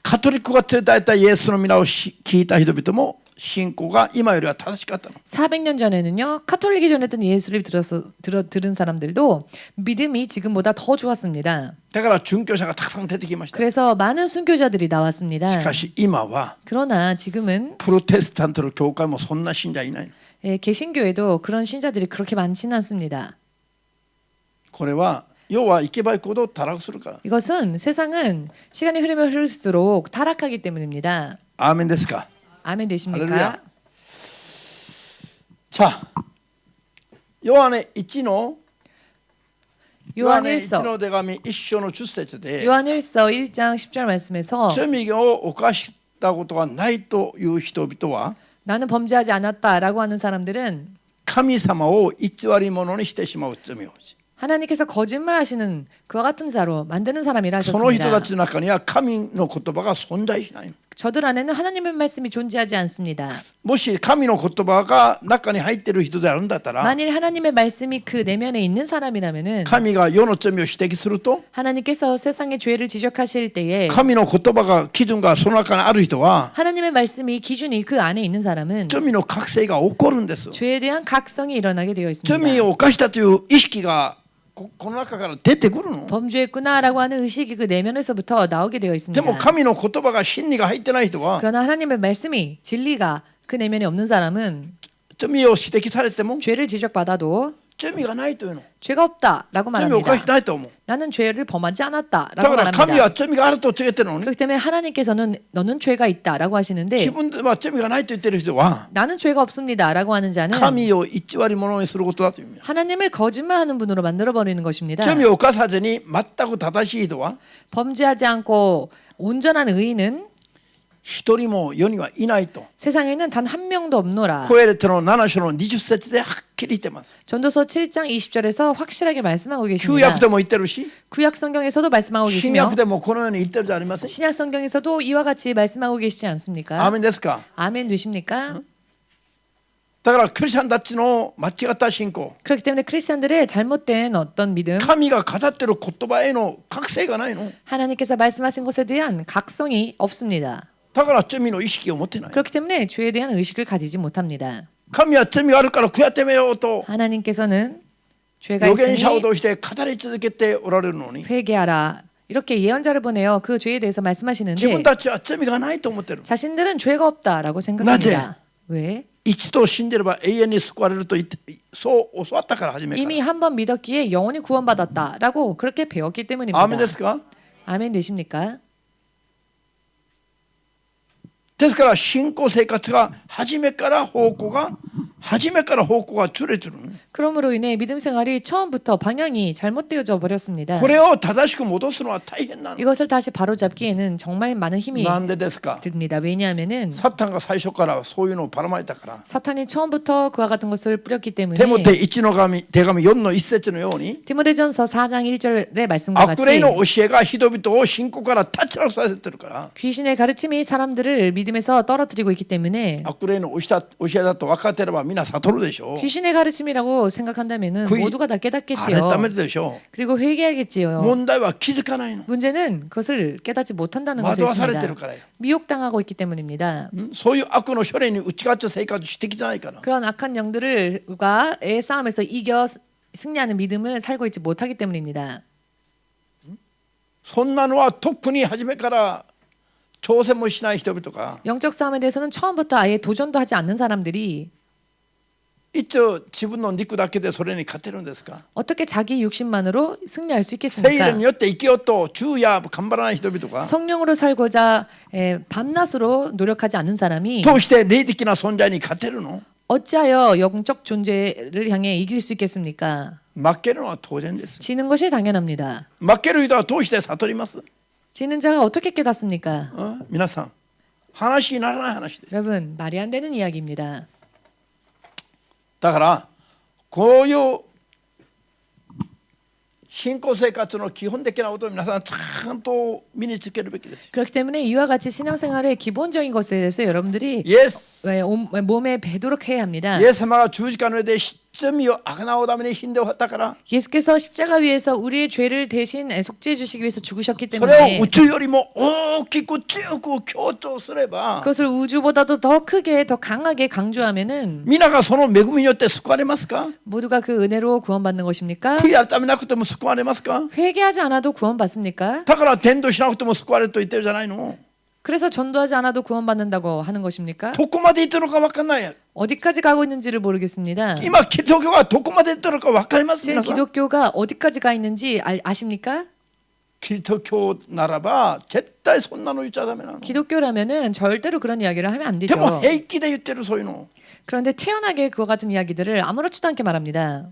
[SPEAKER 1] カトリックが伝えたイエスの皆を聞いた人々も信仰が今よりは正しかったの。
[SPEAKER 2] 400년 전에는요 카톨릭이 전했던 예수를 들은 사람들도 믿음이 지금보다 더 좋았습니다.
[SPEAKER 1] だから殉教者がたくさん出てきました。
[SPEAKER 2] 그래서 많은 순교자들이
[SPEAKER 1] し
[SPEAKER 2] 나왔습니다.
[SPEAKER 1] かし今は
[SPEAKER 2] 그러나 지금은
[SPEAKER 1] プロテスタントの教会もそんな信者いないの。
[SPEAKER 2] 개신교에도 그런 신자들이 그렇게 많지는 않습니다.
[SPEAKER 1] これは要は行けば行くほど堕落するから。
[SPEAKER 2] 이것은 세상은 시간이 흐르면 흐를수록 타락하기 때문입니다.
[SPEAKER 1] アーメンですか。
[SPEAKER 2] 아멘 되십니까?
[SPEAKER 1] 할렐루야. 자, 요한의 1の 요한의 1の手紙1章の10節で
[SPEAKER 2] 요한일서 1장 10절 말씀에서
[SPEAKER 1] 罪を犯したことがないという人々は
[SPEAKER 2] 나는 범죄하지 않았다라고 하는 사람들은
[SPEAKER 1] 神様を偽り者にしてしまう罪を
[SPEAKER 2] 하나님께서 거짓말하시는 그와 같은 자로 만드는 사람이라
[SPEAKER 1] その人
[SPEAKER 2] 하셨습니다.
[SPEAKER 1] たちの中には神の言葉が存在しないの。
[SPEAKER 2] 저들 안에는 하나님의 말씀이 존재하지 않습니다.
[SPEAKER 1] もし神の言葉が中に入っている人であるんだったら
[SPEAKER 2] 만일 하나님의 말씀이 그 내면에 있는 사람이라면은
[SPEAKER 1] 神が世の罪を指摘すると
[SPEAKER 2] 하나님께서 세상의 죄를 지적하실 때에
[SPEAKER 1] 神の言葉が基準がその中にある人は
[SPEAKER 2] 하나님의 말씀이 기준이 그 안에 있는 사람은
[SPEAKER 1] 罪の覚醒が起こるんです。
[SPEAKER 2] 죄에 대한 각성이 일어나게 되어 있습니다.
[SPEAKER 1] 罪を犯したという意識がこの中から出てくるの。
[SPEAKER 2] 범죄했구나라고 하는 의식이 그 내면에서부터 나오게 되어
[SPEAKER 1] で
[SPEAKER 2] 있습니다.
[SPEAKER 1] も神の言葉が真理が入ってない人は
[SPEAKER 2] 그러나 하나님의 말씀이 진리가 그 내면에 없는 사람은
[SPEAKER 1] 罪を指摘されても
[SPEAKER 2] 죄를 지적받아도
[SPEAKER 1] 罪がないというの。
[SPEAKER 2] 죄가 없다라고
[SPEAKER 1] 罪を犯して
[SPEAKER 2] 말합니다.
[SPEAKER 1] ないと思う。
[SPEAKER 2] 나는 죄를 범하지
[SPEAKER 1] だ
[SPEAKER 2] 않았다라고
[SPEAKER 1] から神
[SPEAKER 2] 말합니다.
[SPEAKER 1] は罪があると告げてるのに
[SPEAKER 2] 그렇기 때문에 하나님께서는 너는 죄가 있다라고
[SPEAKER 1] 自
[SPEAKER 2] 하시는데
[SPEAKER 1] 分では罪がないと言ってる人は
[SPEAKER 2] 나는 죄가 없습니다라고 하는 자는
[SPEAKER 1] 神を偽り者にすることだという意味。
[SPEAKER 2] 하나님을 거짓말하는 분으로 만들어 버리는 것입니다.
[SPEAKER 1] 罪を犯さずに全く正しい人は
[SPEAKER 2] 범죄하지 않고 온전한 의인은
[SPEAKER 1] 一人も世にはいないと
[SPEAKER 2] 세상에는 단 한 명도 없노라.
[SPEAKER 1] コエレトの7章の20節ではっきり言ってます。
[SPEAKER 2] 전도서 7장 20절에서 확실하게 말씀하고
[SPEAKER 1] 旧
[SPEAKER 2] 계십니다.
[SPEAKER 1] 約でも言ってるし
[SPEAKER 2] 구약 성경에서도 말씀하고
[SPEAKER 1] 新
[SPEAKER 2] 계시며
[SPEAKER 1] 約でもこのように言ってるじゃありません。
[SPEAKER 2] 신약 성경에서도 이와 같이 말씀하고 계시지
[SPEAKER 1] アー
[SPEAKER 2] 않습니까?
[SPEAKER 1] メンですか。
[SPEAKER 2] 아멘 되십니까?
[SPEAKER 1] だからクリスチャンたちの間違った信仰
[SPEAKER 2] 그렇기 때문에 크리스천들의 잘못된 어떤 믿음,
[SPEAKER 1] 神が語ってる言葉への覚醒がないの。
[SPEAKER 2] 하나님께서 말씀하신 것에 대한 각성이 없습니다.
[SPEAKER 1] だから罪の意識を持ってない。
[SPEAKER 2] 그렇기 때문에 죄에 대한 의식을 가지지 못합니다.
[SPEAKER 1] 神は罪があるから悔やってみようと
[SPEAKER 2] 하나님께서는 죄가
[SPEAKER 1] 預言者を
[SPEAKER 2] 있으니
[SPEAKER 1] 通して語り続けておられるのに
[SPEAKER 2] 회개하라. 이렇게 예언자를 보내어 그 죄에 대해서
[SPEAKER 1] 自分
[SPEAKER 2] 말씀하시는데
[SPEAKER 1] たちは罪がないと思ってる。
[SPEAKER 2] 자신들은 죄가 없다라고 생각합니다. 왜?
[SPEAKER 1] 一度信じれば永遠に救われると言ってそう教わったから初めから。
[SPEAKER 2] 이미 한 번 믿었기에 영원히 구원받았다라고 그렇게 배웠기 때문입니다.
[SPEAKER 1] アーメンですか。
[SPEAKER 2] 아멘 되십니까?
[SPEAKER 1] ですから信仰生活が初めから方向がずれてるの。
[SPEAKER 2] 그러므로 인해 믿음 생활이 처음부터 방향이 잘못되어져 버렸습니다.
[SPEAKER 1] これを正しく戻すのは大変なの。
[SPEAKER 2] 이것을 다시 바로잡기에는 정말 많은 힘이
[SPEAKER 1] なんでですか。
[SPEAKER 2] 듭니다. 왜냐하면은
[SPEAKER 1] サタンが最初からそういうのをばらまいたから。
[SPEAKER 2] 사탄이 처음부터 그와 같은 것을 뿌렸기 때문에
[SPEAKER 1] テモテ1の手紙4の1節のように
[SPEAKER 2] 디모데전서 4장 1절의 말씀과
[SPEAKER 1] 悪霊
[SPEAKER 2] 같이
[SPEAKER 1] の教えが人々を信仰から立ち去らさせてるから。
[SPEAKER 2] 귀신의 가르침이 사람들을 믿음에서 떨어뜨리고 있기 때문에
[SPEAKER 1] 悪霊の教えだと分かってればみんな悟るでしょう。
[SPEAKER 2] 귀신의 가르침이라고 생각한다면은
[SPEAKER 1] 그게
[SPEAKER 2] 모두가 다
[SPEAKER 1] あれ
[SPEAKER 2] 깨닫겠지요.
[SPEAKER 1] ダメでしょ
[SPEAKER 2] 그리고 회개하겠지요.
[SPEAKER 1] う。問題は気づかないの。
[SPEAKER 2] 문제는 그것을 깨닫지 못한다는 것에
[SPEAKER 1] 惑わされて
[SPEAKER 2] 있습니다.
[SPEAKER 1] るからよ。
[SPEAKER 2] 미혹당하고 있기 때문입니다.
[SPEAKER 1] そういう悪の処理に打ち勝つ生活してきてないから。
[SPEAKER 2] 그런 악한 영들과의 싸움에서 이겨 승리하는 믿음을 살고 있지 못하기 때문입니다.
[SPEAKER 1] そんなのは特に初めから挑戦もしない人々が
[SPEAKER 2] 영적 싸움에 대해서는 처음부터 아예 도전도 하지 않는 사람들이
[SPEAKER 1] 一応自分の肉だけでそれに勝てるんですか。
[SPEAKER 2] 어떻게 자기 육신만으로 승리할 수
[SPEAKER 1] 聖
[SPEAKER 2] 있겠습니까?
[SPEAKER 1] 霊によって生きようと昼夜頑張らない人々が
[SPEAKER 2] 성령으로 살고자 밤낮으로 노력하지 않는 사람이
[SPEAKER 1] 通して霊的な存在に勝てるの。
[SPEAKER 2] 어찌하여 영적 존재를 향해 이길 수 있겠습니까?
[SPEAKER 1] 負けるのは当然です。
[SPEAKER 2] 지는 것이 당연합니다.
[SPEAKER 1] 負ける人は通して悟ります。
[SPEAKER 2] 지는 자가 어떻게 깨닫습니까?
[SPEAKER 1] 皆さん話にならない話です。
[SPEAKER 2] 여러분 말이 안 되는 이야기입니다.
[SPEAKER 1] だからこういう信仰生活の基本的なことを皆さんちゃんと身につけるべきです。
[SPEAKER 2] 그렇기 때문에 이와 같이 신앙생활의 기본적인 것에 대해서 여러분들이
[SPEAKER 1] イエス
[SPEAKER 2] 몸에 배도록 해야 합니다.
[SPEAKER 1] イエス様が十字架の上で罪をあがなうために死んでおったから
[SPEAKER 2] 예수께서 십자가 위에서 우리의 죄를 대신 속죄해 주시기 위해서 죽으셨기
[SPEAKER 1] それを
[SPEAKER 2] 때문에
[SPEAKER 1] 宇宙よりも大きく強く強調すれば
[SPEAKER 2] 그것을 우주보다도 더 크게 더 강하게 강조하면은
[SPEAKER 1] 皆がその恵みによって救われますか
[SPEAKER 2] 모두가 그 은혜로 구원받는 것입니까?
[SPEAKER 1] 悔い改めなくても救われますか
[SPEAKER 2] 회개하지 않아도 구원받습니까?
[SPEAKER 1] だから伝道しなくても救われると言ってるじゃないの
[SPEAKER 2] 그래서 전도하지 않아도 구원받는다고 하는 것입니까?
[SPEAKER 1] どこまで言ってるのか分かんない
[SPEAKER 2] 어디까지 가고 있는지를 모르겠습니다.
[SPEAKER 1] 今キリスト教がどこまで言ってるのか分かります
[SPEAKER 2] 지금
[SPEAKER 1] 皆さん
[SPEAKER 2] 기독교가 어디까지 가 있는지 아십니까?
[SPEAKER 1] キリスト教ならば絶対そんなの言っちゃダメなの
[SPEAKER 2] 기독교라면은 절대로 그런 이야기를 하면 안
[SPEAKER 1] で
[SPEAKER 2] 되죠.
[SPEAKER 1] も平気で言ってるそういうの
[SPEAKER 2] 그런데 태연하게 그와 같은 이야기들을 아무렇지도 않게 말합니다.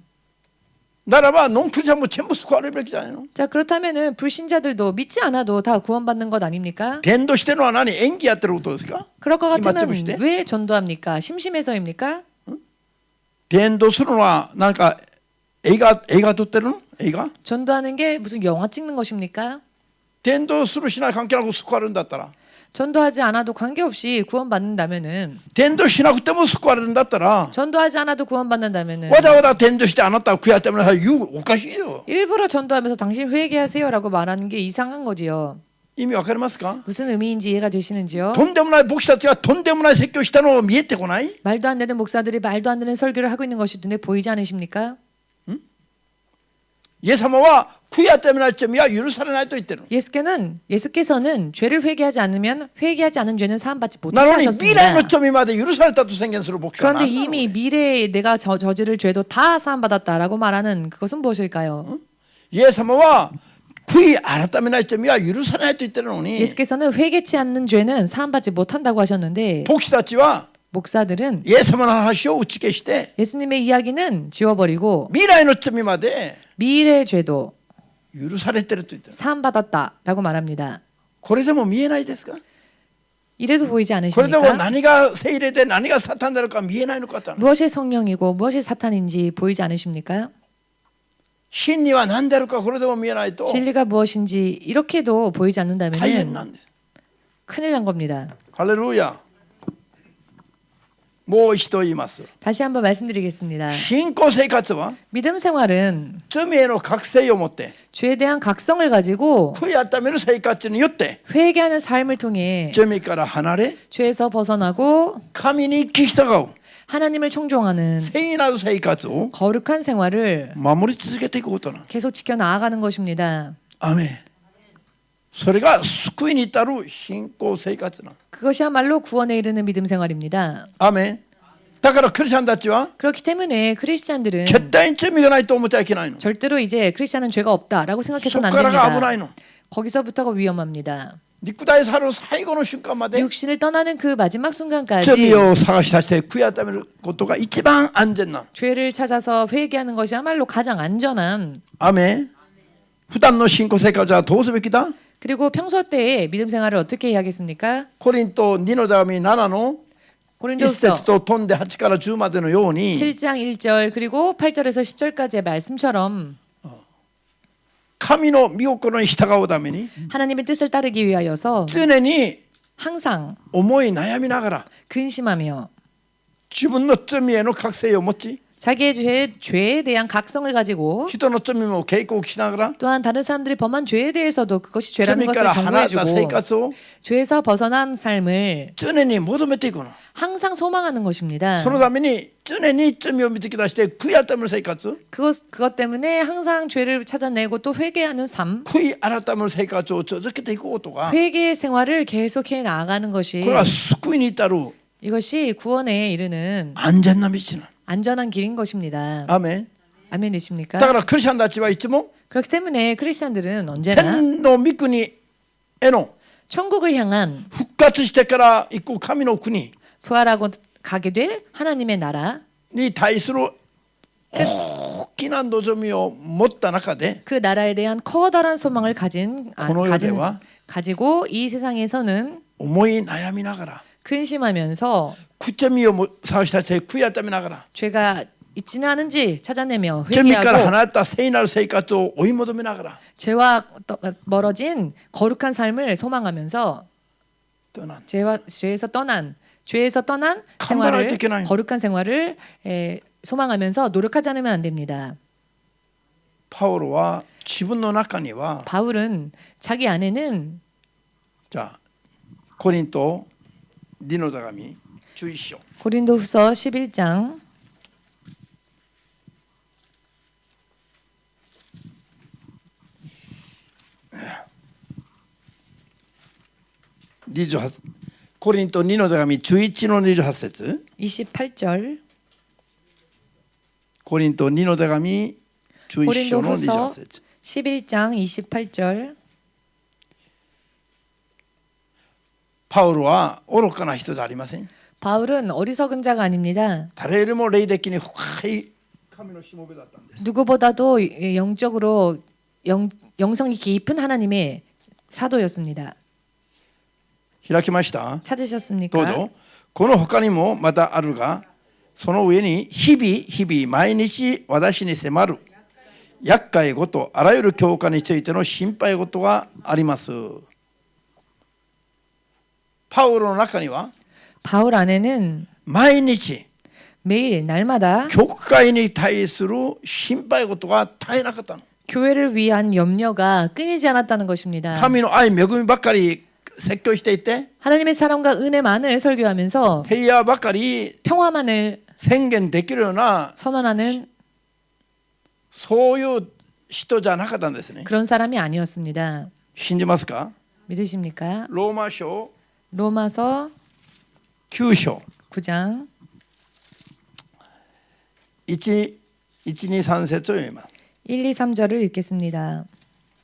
[SPEAKER 1] ならばノンクリスチャンも全部救われるべきじゃないの
[SPEAKER 2] 자 그렇다면은 불신자들도 믿지 않아도 다 구원받는 것 아닙니까?
[SPEAKER 1] 伝道してるのは何演技やってることですか
[SPEAKER 2] 그럴 것
[SPEAKER 1] 暇つ
[SPEAKER 2] 같으면
[SPEAKER 1] ぶして
[SPEAKER 2] 왜 전도합니까? 심심해서입니까?
[SPEAKER 1] 伝道するのは何か映画撮ってるの映画
[SPEAKER 2] 전도하는 게 무슨 영화 찍는 것입니까?
[SPEAKER 1] 伝道するしない関係なく救われるんだったら
[SPEAKER 2] 전도하지 않아도 관계없이 구원받는다면은
[SPEAKER 1] 伝道しなくても救われるんだったら
[SPEAKER 2] 전도하지 않아도 구원받는다면은
[SPEAKER 1] わざわざ伝道してあなたは悔やってもらう言うおかしいよ
[SPEAKER 2] 일부러 전도하면서 당신 회개하세요라고 말하는 게 이상한 거지요.
[SPEAKER 1] 意味わかりますか
[SPEAKER 2] 무슨 의미인지 이해가 되시는지요?
[SPEAKER 1] とんでもない牧師たちがとんでもない説教したのを見えてこない
[SPEAKER 2] 말도 안 되는 목사들이 말도 안 되는 설교를 하고 있는 것이 눈에 보이지 않으십니까?
[SPEAKER 1] イエス様は悔やってもらう罪は許されないと言ってる
[SPEAKER 2] 예수께서는 죄를 회개하지 않으면 회개하지 않은 죄는 사함받지
[SPEAKER 1] なの
[SPEAKER 2] 못한다
[SPEAKER 1] に未来
[SPEAKER 2] 하셨습니다.
[SPEAKER 1] の罪まで許されたと宣言する牧師は
[SPEAKER 2] 그런데
[SPEAKER 1] 何なの
[SPEAKER 2] 이미 미래에 내가 저지를 죄도 다 사함받았다라고 말하는 그것은 무엇일까요?
[SPEAKER 1] イエス様は悔い改めない罪は許されないと言ってるのに
[SPEAKER 2] 예수께서는 회개치 않는 죄는 사함받지 못한다고 하셨는데
[SPEAKER 1] 牧師たちは
[SPEAKER 2] 목사들은
[SPEAKER 1] イエス様の話を打ち消して
[SPEAKER 2] 예수님의 이야기는 지워버리고
[SPEAKER 1] 未来の罪まで
[SPEAKER 2] 미래 죄도
[SPEAKER 1] 許されてると言ってる
[SPEAKER 2] 사함받았다라고 말합니다.
[SPEAKER 1] これでも見えないですか
[SPEAKER 2] 이래도 보이지
[SPEAKER 1] これでも
[SPEAKER 2] 않으십니까?
[SPEAKER 1] 何が聖霊で何がサタンであるか見えないのかと
[SPEAKER 2] 무엇이 성령이고 무엇이 사탄인지 보이지 않으십니까?
[SPEAKER 1] 真には何であるかこれでも見えないと
[SPEAKER 2] 진리가 무엇인지 이렇게도 보이지
[SPEAKER 1] 大変
[SPEAKER 2] 않는다면
[SPEAKER 1] なんです
[SPEAKER 2] 큰일 난 겁니다.
[SPEAKER 1] ハレルヤもう一度言います
[SPEAKER 2] 다시 한번 말씀드리겠습니다.
[SPEAKER 1] 信仰生活は
[SPEAKER 2] 믿음 생활은
[SPEAKER 1] 罪への覚醒を持って
[SPEAKER 2] 죄에 대한 각성을 가지고
[SPEAKER 1] 悔い改める生活によって
[SPEAKER 2] 회개하는 삶을 통해
[SPEAKER 1] 罪から離れ
[SPEAKER 2] 죄에서 벗어나고
[SPEAKER 1] 神に聞き従う
[SPEAKER 2] 하나님을 청종하는
[SPEAKER 1] 聖なる生活を
[SPEAKER 2] 거룩한 생활을
[SPEAKER 1] 守り続けていくことなんです
[SPEAKER 2] 계속 지켜 나아가는 것입니다.
[SPEAKER 1] アメンそれが救いに至る信仰生活なん
[SPEAKER 2] 그것이야말로 구원에 이르는 믿음 생활입니다.
[SPEAKER 1] アメンだからクリスチャンたちは
[SPEAKER 2] 그렇기 때문에 크리스찬들은
[SPEAKER 1] 絶対に罪がないと思っちゃいけないの
[SPEAKER 2] 절대로 이제 크리스찬은 죄가 없다라고
[SPEAKER 1] そこ
[SPEAKER 2] 생각해서는 안
[SPEAKER 1] からが危な
[SPEAKER 2] 됩니다.
[SPEAKER 1] いの
[SPEAKER 2] 거기서부터가 위험합니다.
[SPEAKER 1] 肉体さる最後の瞬間まで
[SPEAKER 2] 육신을 떠나는 그 마지막
[SPEAKER 1] 罪
[SPEAKER 2] 순간까지
[SPEAKER 1] を探し出して悔い改めることが一番安全な
[SPEAKER 2] 죄를 찾아서 회개하는 것이야말로 가장 안전한
[SPEAKER 1] アメン普段の信仰生活はどうすべきだ
[SPEAKER 2] 그리고 평소 때에 믿음 생활을 어떻게 해야 하겠습니까?
[SPEAKER 1] コリント2の手紙7の
[SPEAKER 2] 고린도후서
[SPEAKER 1] 1節と飛んで8から10までのように
[SPEAKER 2] 7장 1절 그리고 8절에서 10절까지의 말씀처럼
[SPEAKER 1] 神の御心に従うために
[SPEAKER 2] 하나님의 뜻을 따르기 위하여서
[SPEAKER 1] 常に
[SPEAKER 2] 항상
[SPEAKER 1] 思い悩みながら
[SPEAKER 2] 근심하며
[SPEAKER 1] 自分の罪への覚醒を持ち
[SPEAKER 2] 자기의 죄에 대한 각성을 가지고
[SPEAKER 1] 人の罪も警告しながら
[SPEAKER 2] 또한 다른 사람들이 범한 죄에 대해서도 그것이 죄라는
[SPEAKER 1] 罪か
[SPEAKER 2] 것을
[SPEAKER 1] ら離れた生
[SPEAKER 2] 경고해주고
[SPEAKER 1] 活を
[SPEAKER 2] 죄에서 벗어난 삶을
[SPEAKER 1] 常に求めていくの
[SPEAKER 2] 항상 소망하는 것입니다.
[SPEAKER 1] そのために常に罪を見つけ出して悔い改める生活
[SPEAKER 2] 그것 때문에 항상 죄를 찾아내고 또 회개하는 삶,
[SPEAKER 1] 悔い改める生活を続けていくことが
[SPEAKER 2] 회개 생활을 계속해 나아가는 것이
[SPEAKER 1] これは救いに至る
[SPEAKER 2] 이것이 구원에 이르는
[SPEAKER 1] 安全な道な
[SPEAKER 2] 안전한 길인 것입니다.
[SPEAKER 1] のアメン
[SPEAKER 2] 아멘이십니까?
[SPEAKER 1] だからクリスチャンたちはいつも
[SPEAKER 2] 그렇기 때문에 크리스찬들은 언제나
[SPEAKER 1] 天の御国への
[SPEAKER 2] 천국을 향한
[SPEAKER 1] 復活してから行く神の国
[SPEAKER 2] 부활하고 가게 될 하나님의 나라
[SPEAKER 1] に対する大きな望みを持った中で
[SPEAKER 2] 그 나라에 대한 커다란 소망을
[SPEAKER 1] 고노요대와
[SPEAKER 2] 가지고 이 세상에서는
[SPEAKER 1] 思い悩みながら
[SPEAKER 2] 근심하면서
[SPEAKER 1] 罪を探し出して悔い改めながら
[SPEAKER 2] 죄가 있지는 않은지 찾아내며
[SPEAKER 1] 罪から
[SPEAKER 2] 회개하고
[SPEAKER 1] 離れた聖なる生活を追い求めながら
[SPEAKER 2] 죄와 멀어진 거룩한 삶을 소망하면서
[SPEAKER 1] となん
[SPEAKER 2] 죄에서 떠난
[SPEAKER 1] 간단할
[SPEAKER 2] 생활을
[SPEAKER 1] 때 있겠나요?
[SPEAKER 2] 거룩한 생활을 소망하면서 노력하지 않으면 안 됩니다.
[SPEAKER 1] パウロは自分の中には
[SPEAKER 2] 바울은 자기 안에는
[SPEAKER 1] じゃあコリント2の手紙11章
[SPEAKER 2] 고린도후서 11장
[SPEAKER 1] 28コリント2の手紙11の28節
[SPEAKER 2] 28절
[SPEAKER 1] コリント2の手紙11章の28節
[SPEAKER 2] 11장 28절
[SPEAKER 1] パウロは愚かな人ではありません。
[SPEAKER 2] 바울은 어리석은 자가 아닙니다.
[SPEAKER 1] 誰よりも霊的に深い神のしもべだったんです。
[SPEAKER 2] 누구보다도 영적으로 영성이 깊은 하나님의 사도였습니다.
[SPEAKER 1] 開きました。
[SPEAKER 2] 찾으셨습니까?
[SPEAKER 1] どうぞ。この他にもまたあるが、その上に日々毎日私に迫る厄介事、あらゆる教科についての心配事があります。パウロの中には
[SPEAKER 2] 바울 안에는
[SPEAKER 1] 毎日
[SPEAKER 2] 매일 날마다
[SPEAKER 1] 教会に対する心配事が絶えなかったの。
[SPEAKER 2] 교회를 위한 염려가 끊이지 않았다는 것입니다.
[SPEAKER 1] 神の愛、恵みばっかり説教していて、
[SPEAKER 2] 하나님의 사랑과 은혜만을 설교하면서
[SPEAKER 1] 平和ばっかり
[SPEAKER 2] 평화만을
[SPEAKER 1] 宣言できるような
[SPEAKER 2] 선언하는
[SPEAKER 1] そういう人じゃなかったんですね。
[SPEAKER 2] 그런 사람이 아니었습니다.
[SPEAKER 1] 信じますか？
[SPEAKER 2] 믿으십니까?
[SPEAKER 1] ローマ書
[SPEAKER 2] 로마서
[SPEAKER 1] 9章
[SPEAKER 2] 9장
[SPEAKER 1] 1、2、3節を読みます。
[SPEAKER 2] 1, 2, 3절을 읽겠습니다.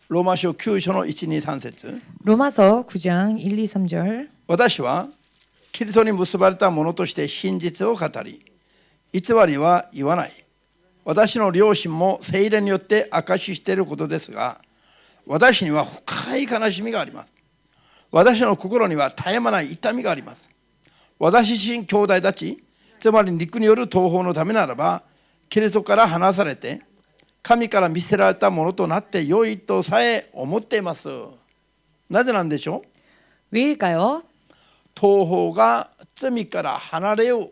[SPEAKER 1] ローマ書9章の1、2、3節。
[SPEAKER 2] 로마서 9장 1, 2, 3절
[SPEAKER 1] 私はキリストに結ばれた者として真実を語り、偽りは言わない。私の良心も聖霊によって証ししていることですが、私には深い悲しみがあります。私の心には絶え間ない痛みがあります。私自身兄弟たち、つまり肉による東方のためならば、キリストから離されて、神から見捨てられたものとなって良いとさえ思っています。なぜなんでしょう？
[SPEAKER 2] 왜일까요?
[SPEAKER 1] 東方が罪から離れよ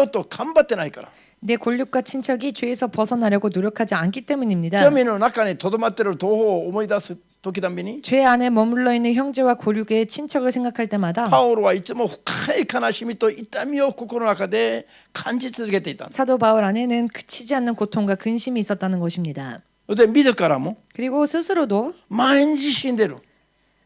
[SPEAKER 1] うと頑張ってないから。
[SPEAKER 2] 내 골육과 친척이 죄에서 벗어나려고 노력하지 않기 때문입니다.
[SPEAKER 1] 罪の中にとどまっている東方を思い出す時たびに
[SPEAKER 2] 죄 안에 머물러 있는 형제와 고륙의 친척을 생각할 때마다
[SPEAKER 1] パウロはいつも深い悲しみと痛みを心の中で感じ続けていた。
[SPEAKER 2] 사도 바울 안에는 그치지 않는 고통과 근심이 있었다는 것입니다.
[SPEAKER 1] で自らも
[SPEAKER 2] 그리고 스스로도
[SPEAKER 1] 毎日死んでる。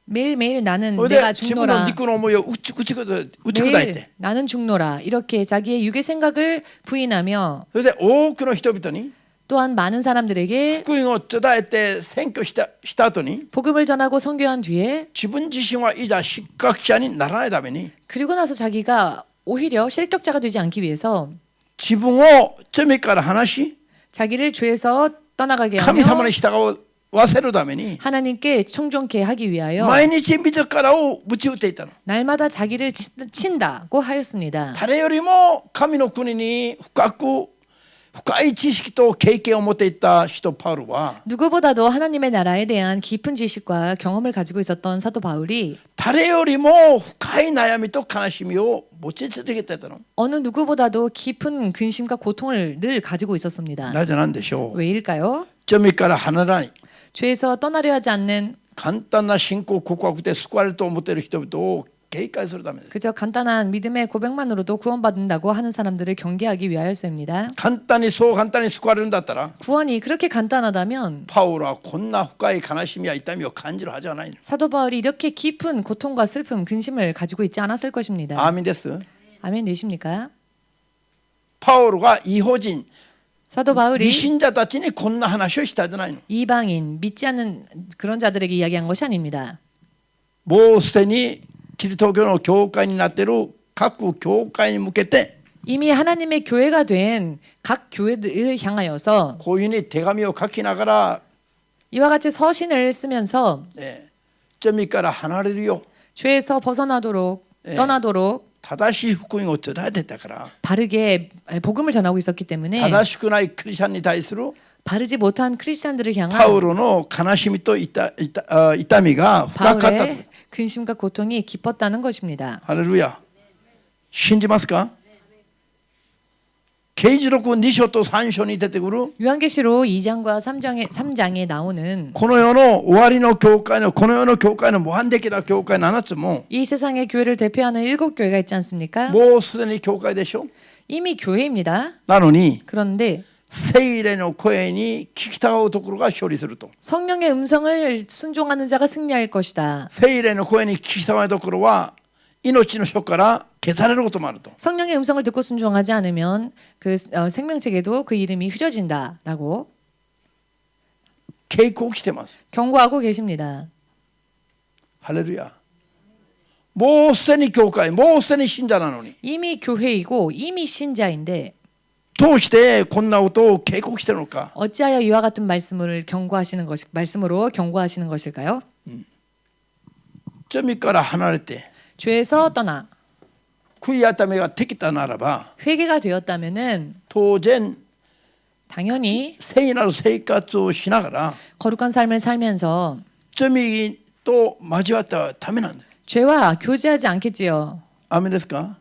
[SPEAKER 2] 매일매일 나는
[SPEAKER 1] で
[SPEAKER 2] 내가
[SPEAKER 1] 自分の
[SPEAKER 2] 죽노라
[SPEAKER 1] 肉の思いを打ち砕い
[SPEAKER 2] 매일
[SPEAKER 1] て、
[SPEAKER 2] 나는 죽노라 이렇게 자기의 육의 생각을 부인하며
[SPEAKER 1] それで多くの人々に
[SPEAKER 2] 또한 많은 사람들에게
[SPEAKER 1] 福音を伝えて宣教した後に
[SPEAKER 2] 복음을 전하고 선교한 뒤에
[SPEAKER 1] 自分自身はいざ失格者にならないために
[SPEAKER 2] 그리고 나서 자기가 오히려 실격자가 되지 않기 위해서
[SPEAKER 1] 自分を罪から離し
[SPEAKER 2] 자기를 죄에서 떠나가게
[SPEAKER 1] 神
[SPEAKER 2] 하며
[SPEAKER 1] 様に従わせるために
[SPEAKER 2] 하나님께 청종케 하기 위하여
[SPEAKER 1] 毎日自らを鞭打っていたの。
[SPEAKER 2] 날마다 자기를 친다고 하였습니다.
[SPEAKER 1] 誰よりも神の国に深い知識と経験を持っていた人パウロは
[SPEAKER 2] 누구보다도 하나님의 나라에 대한 깊은 지식과 경험을 가지고 있었던 사도 바울이
[SPEAKER 1] 誰よりも深い悩みと悲しみを持ち続けていたの。
[SPEAKER 2] 어느 누구보다도 깊은 근심과 고통을 늘 가지고 있었습니다.
[SPEAKER 1] なぜなんでしょう。
[SPEAKER 2] 왜일까요?
[SPEAKER 1] 罪から離れない
[SPEAKER 2] 죄에서 떠나려 하지 않는
[SPEAKER 1] 簡単な信仰告白で救われると思っている人々を警戒するためです。
[SPEAKER 2] 그저 간단한 믿음의 고백만으로도 구원받는다고 하는 사람들을 경계하기 위하여서입니다.
[SPEAKER 1] 簡単に救われるんだったら
[SPEAKER 2] 구원이 그렇게 간단하다면
[SPEAKER 1] パウロはこんな深い悲しみや痛みを感じるはずはないの。
[SPEAKER 2] 사도 바울이 이렇게 깊은 고통과 슬픔, 근심을 가지고 있지 않았을 것입니다.
[SPEAKER 1] アーメンです。
[SPEAKER 2] 아멘 되십니까?
[SPEAKER 1] パウロが異邦人
[SPEAKER 2] 사도 바울이
[SPEAKER 1] 未信者たちにこんな話をしたじゃないの。
[SPEAKER 2] 이방인, 믿지 않는 그런 자들에게 이야기한 것이 아닙니다.
[SPEAKER 1] もうすでにキリスト教の教会になっている各教会に向けて
[SPEAKER 2] 이미 하나님의 교회가 된 각 교회들을 향하여서
[SPEAKER 1] こういうふうに手紙を書きながら
[SPEAKER 2] 이와 같이 서신을 쓰면서
[SPEAKER 1] 罪から離れるよ
[SPEAKER 2] 죄에서 벗어나도록 떠나도록
[SPEAKER 1] 正しい福音を伝えてたから
[SPEAKER 2] 바르게 복음을 전하고 있었기 때문에
[SPEAKER 1] 正しくないクリスチャンに対する
[SPEAKER 2] 바르지 못한 크리스찬들을 향한
[SPEAKER 1] パウロの悲しみと痛みが深かったと。
[SPEAKER 2] 바울의 근심과 고통이 깊었다는 것입니다.
[SPEAKER 1] ハレルヤ。信じますか？啓示録2章と3章に出てくる
[SPEAKER 2] 요한계시록 2장과 3장에 나오는
[SPEAKER 1] この世の終わりの教会のこの世の教会の模範的な教会7つも
[SPEAKER 2] 이 세상의 교회를 대표하는 7교회가 있지 않습니까?
[SPEAKER 1] もうすでに教会でしょ
[SPEAKER 2] 이미 교회입니다.
[SPEAKER 1] なのに
[SPEAKER 2] 그런데
[SPEAKER 1] 聖霊の声に聞きたがうところが勝利すると
[SPEAKER 2] 성령의 음성을 순종하는 자가 승리할 것이다.
[SPEAKER 1] 聖霊の声に聞きたがるところは命の書から消されることもあると
[SPEAKER 2] 성령의 음성을 듣고 순종하지 않으면 그 생명책에도 그 이름이 흐려진다라고
[SPEAKER 1] 警告してます
[SPEAKER 2] 경고하고 계십니다.
[SPEAKER 1] ハレルヤもうすでに教会もうすでに信者なのに
[SPEAKER 2] 이미 교회이고 이미 신자인데
[SPEAKER 1] どうしてこんなことを警告しているのか
[SPEAKER 2] 어찌하여 이와 같은 말씀으로 경고하시는 것일까요?
[SPEAKER 1] 罪から離れて
[SPEAKER 2] 죄에서 떠나
[SPEAKER 1] 悔い改めができたならば
[SPEAKER 2] 회개가 되었다면은
[SPEAKER 1] 当然
[SPEAKER 2] 당연히
[SPEAKER 1] 聖なる生活をしながら
[SPEAKER 2] 거룩한 삶을 살면서
[SPEAKER 1] 罪と交わったらダメなんだよ
[SPEAKER 2] 죄와 교제하지 않겠지요.
[SPEAKER 1] アーメンですか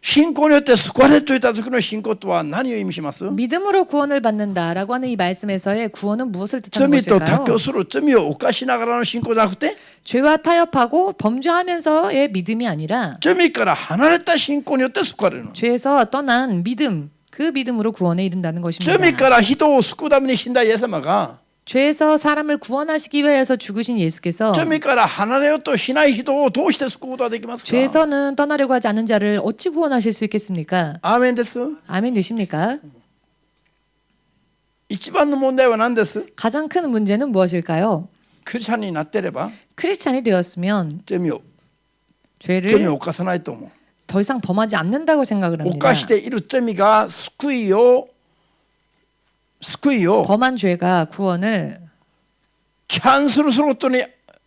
[SPEAKER 1] 信仰によって救われるといった時の信仰とは何を意味します
[SPEAKER 2] 믿음으로 구원을 받는다라고 하는 이 말씀에서의 구원은 무엇을 뜻하는
[SPEAKER 1] 罪と
[SPEAKER 2] 것일까요?
[SPEAKER 1] 妥協する罪を犯しながらの信仰じゃなくて
[SPEAKER 2] 죄와 타협하고 범죄하면서의 믿음이 아니라
[SPEAKER 1] 罪から離れた信仰によって救われるの
[SPEAKER 2] 죄에서 떠난 믿음, 그 믿음으로 구원에 이른다는 것입니다.
[SPEAKER 1] 罪から人を救うために死んだイエス様が
[SPEAKER 2] 죄에서 사람을 구원하시기 위해서 죽으신 예수께서
[SPEAKER 1] 罪から離れようとしない人をどうして救うことができますか
[SPEAKER 2] 죄에서는 떠나려고 하지 않는 자를 어찌 구원하실 수 있겠습니까?
[SPEAKER 1] アーメンです
[SPEAKER 2] 아멘 되십니까?
[SPEAKER 1] 一番の問題は何です
[SPEAKER 2] 가장 큰 문제는 무엇일까요?
[SPEAKER 1] クリスチャンになっていれば
[SPEAKER 2] 크리스찬이 되었으면
[SPEAKER 1] 罪を
[SPEAKER 2] 죄를
[SPEAKER 1] 犯さないと思う
[SPEAKER 2] 더 이상 범하지 않는다고 생각을 합니다.
[SPEAKER 1] 犯している罪が救いを
[SPEAKER 2] 범한 죄가 구원을
[SPEAKER 1] キャンセルすることに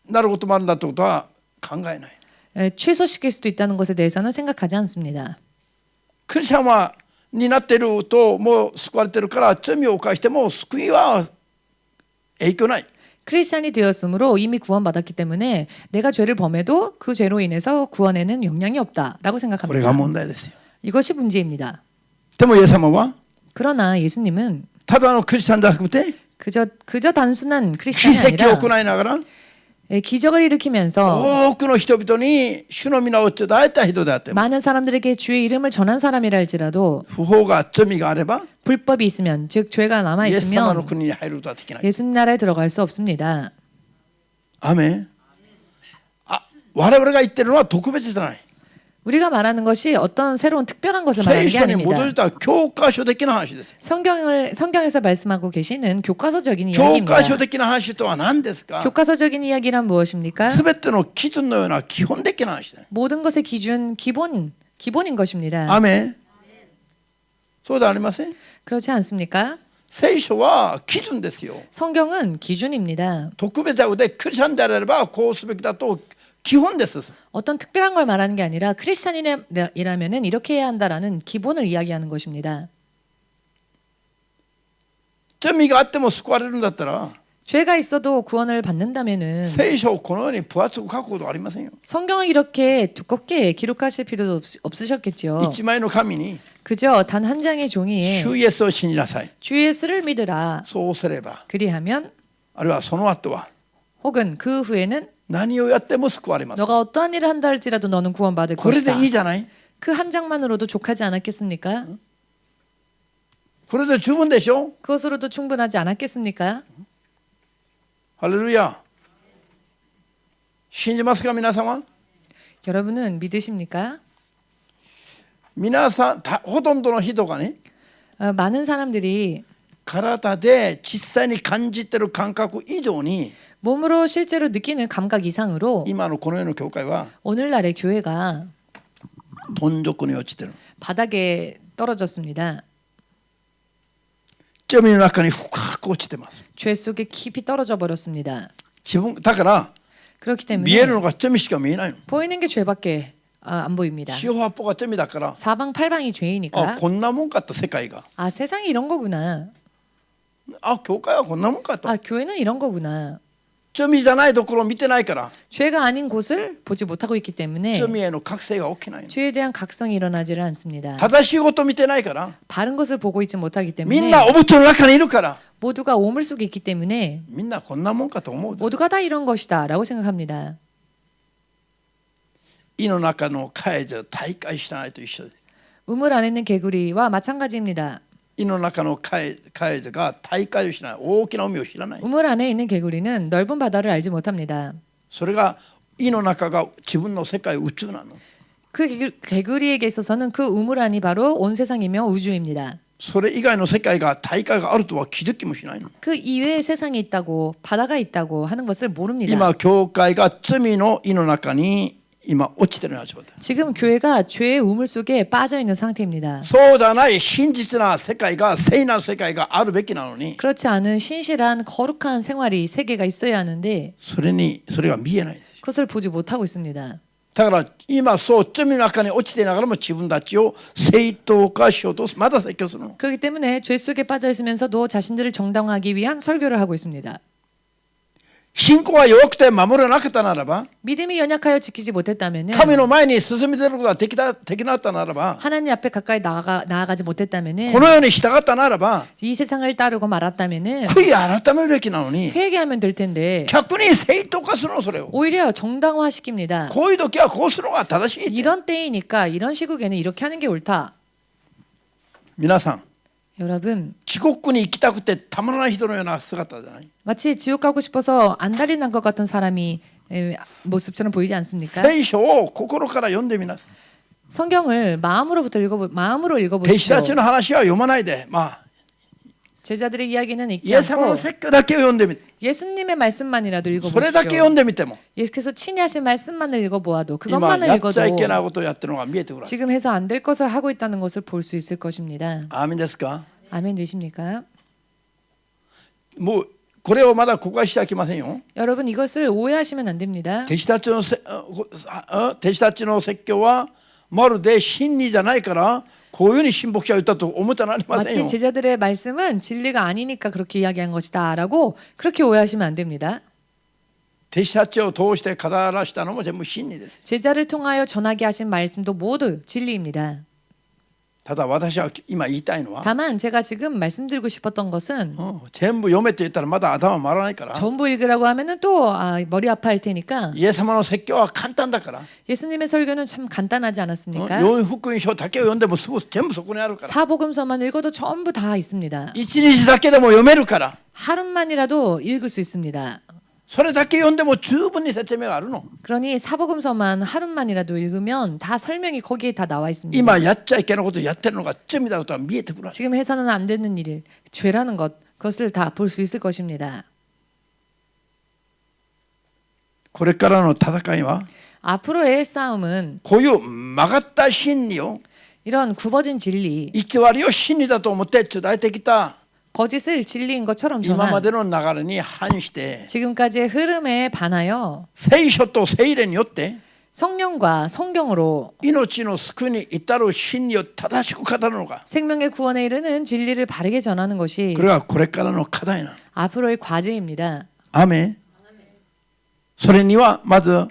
[SPEAKER 1] なることもあるんだということは考えない
[SPEAKER 2] 취소시킬 수도 있다는 것에 대해서는 생각하지 않습니다.
[SPEAKER 1] クリスチャンはになっているともう救われているから罪を犯しても救いは影響ない
[SPEAKER 2] 크리스찬이 되었으므로 이미 구원받았기 때문에 내가 죄를 범해도 그 죄로 인해서 구원에는 영향이 없다라고
[SPEAKER 1] これ
[SPEAKER 2] 생각합니다.
[SPEAKER 1] が問題ですよ
[SPEAKER 2] 이것이 문제입니다.
[SPEAKER 1] でもイエス様は
[SPEAKER 2] 그러나 예수님은
[SPEAKER 1] ただのクリスチャンじゃなくて
[SPEAKER 2] 그저 단순한
[SPEAKER 1] 奇
[SPEAKER 2] 크리스찬이
[SPEAKER 1] 跡を
[SPEAKER 2] 아니라
[SPEAKER 1] 行いながら
[SPEAKER 2] 기적을 일으키면서
[SPEAKER 1] 多くの人々に主の皆を伝えた人であっても
[SPEAKER 2] 많은 사람들에게 주의 이름을 전한 사람이라 할지라도
[SPEAKER 1] 不法が罪があれば
[SPEAKER 2] 불법이 있으면 즉 죄가 남아
[SPEAKER 1] イエス様の
[SPEAKER 2] 있으면
[SPEAKER 1] 国に入ることはできない
[SPEAKER 2] 예수님 나라에 들어갈 수 없습니다.
[SPEAKER 1] アメン我々が言ってるのは特別じゃない
[SPEAKER 2] 우리가 말하는 것이 어떤 새로운 특별한 것을 말하는
[SPEAKER 1] 聖
[SPEAKER 2] 게
[SPEAKER 1] 書に基づい
[SPEAKER 2] 아닙니다.
[SPEAKER 1] た教科書的な話です
[SPEAKER 2] 성경에서 말씀하고 계시는 교과서적인
[SPEAKER 1] 教
[SPEAKER 2] 이야기입니다.
[SPEAKER 1] 科書的な話とは何ですか
[SPEAKER 2] 교과서적인 이야기란 무엇입니까?
[SPEAKER 1] すべての基準のような基本的な話だ
[SPEAKER 2] 모든 것의 기준, 기본인 것입니다.
[SPEAKER 1] アメンそうではありません
[SPEAKER 2] 그렇지 않습니까?
[SPEAKER 1] 聖書は基準ですよ
[SPEAKER 2] 성경은 기준입니다.
[SPEAKER 1] 特別なでクリスチャンであればこうすべきだと基本です
[SPEAKER 2] 어떤 특별한 걸 말하는 게 아니라 크리스찬이라면은 이렇게 해야 한다라는 기본을 이야기하는 것입니다.
[SPEAKER 1] 罪があっても救われるんだったら
[SPEAKER 2] 죄가 있어도 구원을 받는다면은
[SPEAKER 1] 聖書をこのように分厚く書くことはありませんよ
[SPEAKER 2] 성경을 이렇게 두껍게 기록하실 필요도 없으셨겠죠.
[SPEAKER 1] 一枚の紙に
[SPEAKER 2] 그저 단 한 장의 종이에
[SPEAKER 1] 主イエスを信じなさい
[SPEAKER 2] 주 예수를 믿으라.
[SPEAKER 1] そうすれば
[SPEAKER 2] 그리하면
[SPEAKER 1] あるいはその後は
[SPEAKER 2] 혹은 그 후에는
[SPEAKER 1] 何をやっても救われます
[SPEAKER 2] 너가 어떠한 일을 한다 할지라도 너는 구원받을
[SPEAKER 1] これで
[SPEAKER 2] 것이다.
[SPEAKER 1] いいじゃない
[SPEAKER 2] 그 한 장만으로도 족하지 않았겠습니까?
[SPEAKER 1] これで十分でしょ
[SPEAKER 2] 그것으로도 충분하지 않았겠습니까?
[SPEAKER 1] ハレルヤ信じますか皆様
[SPEAKER 2] 여러분은 믿으십니까?
[SPEAKER 1] 皆さんほとんどの人がね
[SPEAKER 2] 많은 사람들이
[SPEAKER 1] 体で実際に感じている感覚以上に
[SPEAKER 2] 몸으로 실제로 느끼는 감각 이상으로
[SPEAKER 1] 今のこの世の教会は
[SPEAKER 2] 오늘날의 교회가
[SPEAKER 1] どん底に落ちてる
[SPEAKER 2] 바닥에 떨어졌습니다.
[SPEAKER 1] 罪の中に深く落ちてます
[SPEAKER 2] 죄 속에 깊이 떨어져 버렸습니다.
[SPEAKER 1] 自分だから
[SPEAKER 2] 그렇기
[SPEAKER 1] 見える
[SPEAKER 2] 때문에
[SPEAKER 1] のが罪しか見えないの
[SPEAKER 2] 보이는 게 죄밖에 안 보입니다.
[SPEAKER 1] 四方八方が罪だから
[SPEAKER 2] 사방팔방이 죄이니까
[SPEAKER 1] こんなもんかと世界が
[SPEAKER 2] 세상이 이런 거구나.
[SPEAKER 1] 教会はこんなもんかと
[SPEAKER 2] 교회는 이런 거구나.
[SPEAKER 1] 罪じゃないところを見てないから
[SPEAKER 2] 죄가 아닌 곳을 보지 못하고 있기 때문에
[SPEAKER 1] 罪への覚醒が起きないの
[SPEAKER 2] 죄에 대한 각성이 일어나지를 않습니다.
[SPEAKER 1] 正しいことを見てないから
[SPEAKER 2] 바른 것을 보고 있지 못하기
[SPEAKER 1] みん
[SPEAKER 2] 때문에
[SPEAKER 1] なお布団の中にいるから
[SPEAKER 2] 모두가 오물 속에 있기 때문에
[SPEAKER 1] みんなこんなもんかと思う
[SPEAKER 2] 모두가 다 이런 것이다라고 생각합니다.
[SPEAKER 1] 胃の中のカエル大会しないと一緒です
[SPEAKER 2] 우물 안에 있는 개구리와 마찬가지입니다.
[SPEAKER 1] 胃の中のカエルが大会をしない大きな海を知らない
[SPEAKER 2] 우물 안에 있는 개구리는 넓은 바다를 알지 못합니다.
[SPEAKER 1] それが胃の中が自分の世界宇宙なの
[SPEAKER 2] 그 개구리에게 있어서는 그 우물 안이 바로 온 세상이며 우주입니다.
[SPEAKER 1] それ以外の世界が大会があるとは気づきもしないの
[SPEAKER 2] 그 이외의 세상이 있다고 바다가 있다고 하는 것을 모릅니다.
[SPEAKER 1] 今教会が罪の胃の中に今落ちてるような状態
[SPEAKER 2] 지금 교회가 죄의 우물 속에 빠져 있는 상태입니다.
[SPEAKER 1] そうではない真実な世界が聖なる世界があるべきなのに
[SPEAKER 2] 그렇지 않은 신실한 거룩한 생활이 세계가 있어야 하는데
[SPEAKER 1] それが見えないです
[SPEAKER 2] 그것을 보지 못하고 있습니다.
[SPEAKER 1] だから今そう罪の中に落ちていながらも自分たちを正当化しようとまた説教するの
[SPEAKER 2] 그렇기 때문에 죄 속에 빠져 있으면서도 자신들을 정당화하기 위한 설교를 하고 있습니다.
[SPEAKER 1] 信仰が弱くて守れなかったならば
[SPEAKER 2] 믿음이 연약하여 지키지 못했다면
[SPEAKER 1] 神の前に進み出ることができなかったならば
[SPEAKER 2] 하나님 앞에 가까이 나아가지 못했다면
[SPEAKER 1] この世に従ったならば
[SPEAKER 2] 이 세상을 따르고 말았다면
[SPEAKER 1] 悔い改めるべきなのに
[SPEAKER 2] 회개하면 될 텐데
[SPEAKER 1] 逆に正当化するのそれを
[SPEAKER 2] 오히려 정당화시킵니다.
[SPEAKER 1] こういう時はこうするのが正しいって
[SPEAKER 2] 이런 때이니까 이런 시국에는 이렇게 하는 게 옳다.
[SPEAKER 1] 皆さん
[SPEAKER 2] 여러분
[SPEAKER 1] 地獄に行きたくてたまらない人のような姿じゃない
[SPEAKER 2] 마치 지옥 가고 싶어서 안달이 난 것 같은 사람이 모습처럼 보이지 않습니까?
[SPEAKER 1] 聖書を心から読んでみなさい
[SPEAKER 2] 성경을 마음으로
[SPEAKER 1] 弟子
[SPEAKER 2] 읽어보십시오.
[SPEAKER 1] たちの話は読まないでまあ
[SPEAKER 2] 제자들의 이야기는
[SPEAKER 1] イ
[SPEAKER 2] 읽지
[SPEAKER 1] エス様の
[SPEAKER 2] 않고
[SPEAKER 1] 説教だけを読んでみて
[SPEAKER 2] 예수님의 말씀만이라도
[SPEAKER 1] それだけ読
[SPEAKER 2] 읽어보십시오.
[SPEAKER 1] んでみても
[SPEAKER 2] 예수께서 친히 하신 말씀만을 읽어보아도
[SPEAKER 1] 今
[SPEAKER 2] 그것만을
[SPEAKER 1] やっちゃいけない
[SPEAKER 2] 읽어도
[SPEAKER 1] ことをやってるのが見えてくる
[SPEAKER 2] 지금 해서 안 될 것을 하고 있다는 것을 볼 수 있을 것입니다.
[SPEAKER 1] アーメンですか
[SPEAKER 2] 아멘 되십니까?
[SPEAKER 1] もうこれをまだ誤解しちゃいけませんよ
[SPEAKER 2] 여러분 이것을 오해하시면 안 됩니다.
[SPEAKER 1] 弟子たちの説教はまるで真理じゃないからこういうふうに神牧者が言ったと思っちゃなりませんよ
[SPEAKER 2] 마치 제자들의 말씀은 진리가 아니니까 그렇게 이야기한 것이다라고 그렇게 오해하시면 안 됩니다.
[SPEAKER 1] 弟子たちを通して語らしたのも全部真理です
[SPEAKER 2] 제자를 통하여 전하게 하신 말씀도 모두 진리입니다.
[SPEAKER 1] ただ私は今言いたいのは
[SPEAKER 2] 다만 제가 지금 말씀드리고 싶었던 것은
[SPEAKER 1] 全部読めって言ったらまだ頭回らないから
[SPEAKER 2] 전부 읽으라고 하면은 또 머리 아파할 테니까
[SPEAKER 1] イエス様の説教は簡単だから
[SPEAKER 2] 예수님의 설교는 참 간단하지 않았습니까?
[SPEAKER 1] 4福音書だけを読んでもすぐ全部そこにあるから
[SPEAKER 2] 사복음서만 읽어도 전부 다 있습니다.
[SPEAKER 1] 1日だけでも読めるから
[SPEAKER 2] 하루만이라도 읽을 수 있습니다.
[SPEAKER 1] それだけ読んでも十分に説明があるの
[SPEAKER 2] 그러니 사복음서만 하루만이라도 읽으면 다 설명이 거기에 다 나와 있습니다.
[SPEAKER 1] 今やっちゃいけないことをやってるのが罪だことが見えてくる
[SPEAKER 2] 지금 해서는 안 되는 일, 죄라는 것, 그것을 다 볼 수 있을 것입니다.
[SPEAKER 1] これからの戦いは
[SPEAKER 2] 앞으로의 싸움은
[SPEAKER 1] こういう曲がった真理を
[SPEAKER 2] 이런 굽어진 진리,
[SPEAKER 1] 偽りを真理だと思って伝えてきた
[SPEAKER 2] 거짓을 진리인 것처럼
[SPEAKER 1] 今ま
[SPEAKER 2] 전한
[SPEAKER 1] での流れに反して
[SPEAKER 2] 지금까지의 흐름에 반하여
[SPEAKER 1] 聖書と聖霊によって
[SPEAKER 2] 성령과 성경으로
[SPEAKER 1] 命の救いに至る真理を正しく語るのか
[SPEAKER 2] 생명의 구원에 이르는 진리를 바르게 전하는 것이
[SPEAKER 1] これがこれからの課題なの
[SPEAKER 2] 앞으로의 과제입니다.
[SPEAKER 1] アメンそれにはまず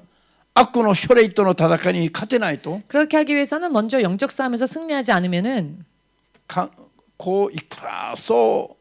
[SPEAKER 1] 悪の書類との戦いに勝てないと
[SPEAKER 2] 그렇게 하기 위해서는 먼저 영적 싸움에서 승리하지 않으면은
[SPEAKER 1] こういくらそ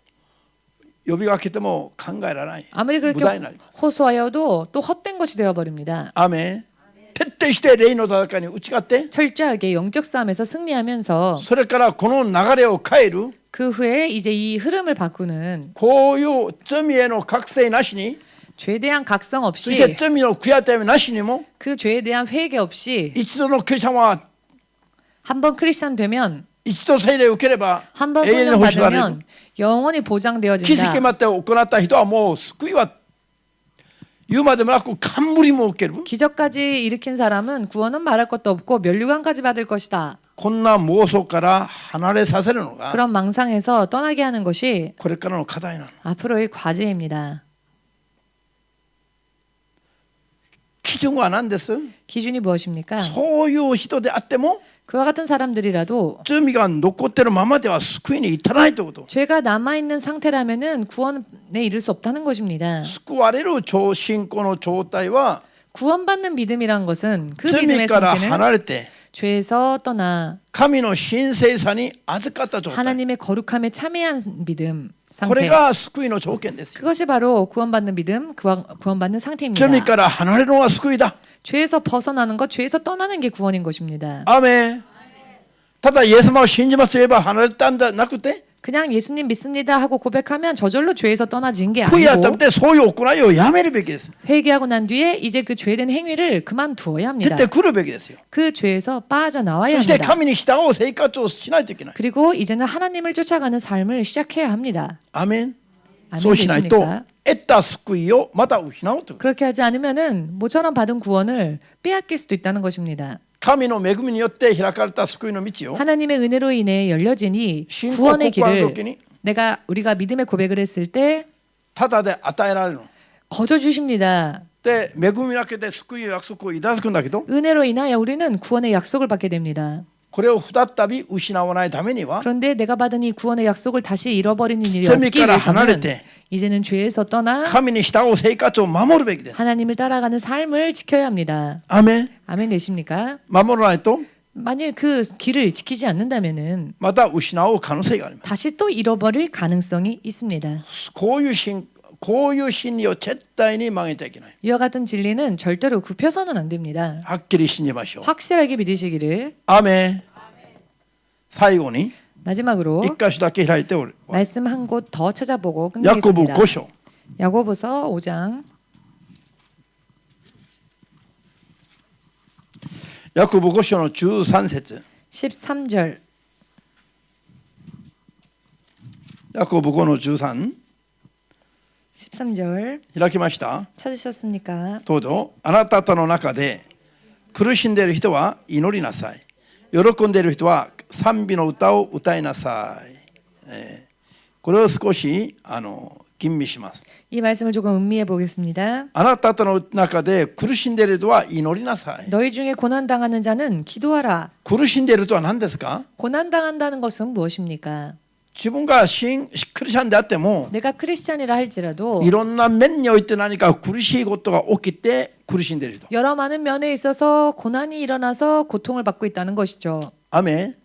[SPEAKER 1] う呼びかけても考えられない
[SPEAKER 2] 아무리
[SPEAKER 1] 無
[SPEAKER 2] 그렇게
[SPEAKER 1] 駄になります
[SPEAKER 2] 호소하여도 또 헛된 것이 되어버립니다.
[SPEAKER 1] アメン徹底して霊の戦いに打ち勝って
[SPEAKER 2] 철저하게 영적 싸움에서 승리하면서
[SPEAKER 1] それからこの流れを変える
[SPEAKER 2] 그 후에 이제 이 흐름을 바꾸는
[SPEAKER 1] こういう罪への覚醒なしに
[SPEAKER 2] 죄에 대한 각성
[SPEAKER 1] そして
[SPEAKER 2] 없이
[SPEAKER 1] 罪の悔い改めなしにも
[SPEAKER 2] 그 죄에 대한 회개 없이
[SPEAKER 1] 一度のクリスチャンは
[SPEAKER 2] 한번 크리스찬 되면
[SPEAKER 1] 一度聖霊を受ければ
[SPEAKER 2] 한번
[SPEAKER 1] 永遠に
[SPEAKER 2] 성령
[SPEAKER 1] 保守される
[SPEAKER 2] 받으면 영원히
[SPEAKER 1] 奇跡
[SPEAKER 2] 보장되어진다.
[SPEAKER 1] まで行った人はもう救いは言うまでもなく冠も受ける
[SPEAKER 2] 기적까지 일으킨 사람은 구원은 말할 것도 없고 면류관까지 받을 것이다.
[SPEAKER 1] こんな妄想から離れさせるのが
[SPEAKER 2] 그런 망상에서 떠나게 하는 것이
[SPEAKER 1] これからの課題なの
[SPEAKER 2] 앞으로의 과제입니다.
[SPEAKER 1] 基準は何です
[SPEAKER 2] 기준이 무엇입니까?
[SPEAKER 1] そういう人であっても
[SPEAKER 2] 그와 같은 사람들이라도
[SPEAKER 1] 罪が残ってるままでは救いに至らないということ。
[SPEAKER 2] 죄가 남아 있는 상태라면은 구원에 이를 수 없다는 것입니다.
[SPEAKER 1] 救われる信仰の状態は
[SPEAKER 2] 구원받는 믿음이란 것은 그
[SPEAKER 1] 罪
[SPEAKER 2] 믿음의
[SPEAKER 1] から
[SPEAKER 2] 상태는
[SPEAKER 1] 離れて
[SPEAKER 2] 죄에서 떠나
[SPEAKER 1] 神の神聖さに預かった状態。
[SPEAKER 2] 하나님의 거룩함에 참여한 믿음
[SPEAKER 1] これ
[SPEAKER 2] 상태.
[SPEAKER 1] が救いの条件ですよ。
[SPEAKER 2] 그것이 바로 구원받는 믿음, 구원받는 상태입니다.
[SPEAKER 1] 罪から離れるのが救いだ。
[SPEAKER 2] 죄에서 벗어나는 것, 죄에서 떠나는 게 구원인 것입니다.
[SPEAKER 1] アーメン。ただイエス様を信じますと言えば離れたんじゃなくて
[SPEAKER 2] 그냥 예수님 믿습니다 하고 고백하면 저절로 죄에서 떠나진 게
[SPEAKER 1] 悔い改め
[SPEAKER 2] 아니고
[SPEAKER 1] てそういう行いをやめるべきです。
[SPEAKER 2] 회개하고 난 뒤에 이제 그 죄된 행위를 그만두어야
[SPEAKER 1] 出
[SPEAKER 2] 합니다.
[SPEAKER 1] てくるべきですよ。
[SPEAKER 2] 그 죄에서 빠져나와야
[SPEAKER 1] そして
[SPEAKER 2] 합니다.
[SPEAKER 1] 神に従う生活をしないといけない。
[SPEAKER 2] 그리고 이제는 하나님을 쫓아가는 삶을 시작해야 합니다.
[SPEAKER 1] アーメン。
[SPEAKER 2] 아멘
[SPEAKER 1] そうしないと
[SPEAKER 2] 되십니까?
[SPEAKER 1] 得た救いをまた失うという。
[SPEAKER 2] 그렇게 하지 않으면은 모처럼 받은 구원을 빼앗길 수도 있다는 것입니다.
[SPEAKER 1] 神の恵みによって開かれた救いの道を
[SPEAKER 2] 하나님의 은혜로 인해 열려진 이
[SPEAKER 1] 신고
[SPEAKER 2] 구원의
[SPEAKER 1] 고백하는
[SPEAKER 2] 길을
[SPEAKER 1] 時に
[SPEAKER 2] 우리가 믿음의 고백을 했을 때
[SPEAKER 1] ただで与えられるの。
[SPEAKER 2] 거저 주십니다.
[SPEAKER 1] で恵みだけで救いの約束をいただくんだけど
[SPEAKER 2] 은혜로 인하여 우리는 구원의 약속을 받게 됩니다.
[SPEAKER 1] これを再び失わないためには
[SPEAKER 2] 그런데 내가 받은 이 구원의 약속을 다시 잃어버리는 일이
[SPEAKER 1] 罪
[SPEAKER 2] 없기
[SPEAKER 1] から離れ
[SPEAKER 2] 위해서는
[SPEAKER 1] て
[SPEAKER 2] 이제는 죄에서 떠나
[SPEAKER 1] 神に従う生活を守るべきです。
[SPEAKER 2] 하나님을 따라가는 삶을 지켜야 합니다.
[SPEAKER 1] アーメン。
[SPEAKER 2] 아멘 되십니까?
[SPEAKER 1] 守らないと
[SPEAKER 2] 만일 그 길을 지키지 않는다면은
[SPEAKER 1] また失う可能性があります。
[SPEAKER 2] 다시 또 잃어버릴 가능성이 있습니다.
[SPEAKER 1] こういう真理を絶対に曲げちゃいけない。
[SPEAKER 2] 이와 같은 진리는 절대로 굽혀서는 안 됩니다.
[SPEAKER 1] はっきり信じましょう。
[SPEAKER 2] 확실하게 믿으시기를.
[SPEAKER 1] アーメン。最後に
[SPEAKER 2] 마지막으로
[SPEAKER 1] 一箇所だけ開いておる。
[SPEAKER 2] 말씀 한 곳 더 찾아보고
[SPEAKER 1] ヤコブ
[SPEAKER 2] 끝내겠습니다.
[SPEAKER 1] 5章。
[SPEAKER 2] 야고보서 5장
[SPEAKER 1] ヤコブ5章の13節。
[SPEAKER 2] 13절
[SPEAKER 1] ヤコブ5の13。
[SPEAKER 2] 13절
[SPEAKER 1] 開きました。
[SPEAKER 2] 찾으셨습니까?
[SPEAKER 1] どうぞ。あなた方の中で苦しんでいる人は祈りなさい。喜んでいる人は賛美の歌を歌いなさい。これを少し吟味します。
[SPEAKER 2] 이 말씀을 조금 음미해 보겠습니다.
[SPEAKER 1] あなた方の中で苦しんでいる人は祈りなさい。
[SPEAKER 2] 너희 중에 고난 당하는 자는 기도하라.
[SPEAKER 1] 苦しんでいる人は何ですか？
[SPEAKER 2] 고난 당한다는 것은 무엇입니까?
[SPEAKER 1] 自分がクリスチャンであっても
[SPEAKER 2] 내가 크리스찬이라 할지라도
[SPEAKER 1] いろんな面において何か苦しいことが起きて苦しんでいる人。
[SPEAKER 2] 여러 많은 면에 있어서 고난이 일어나서 고통을 받고 있다는 것이죠.
[SPEAKER 1] アメン。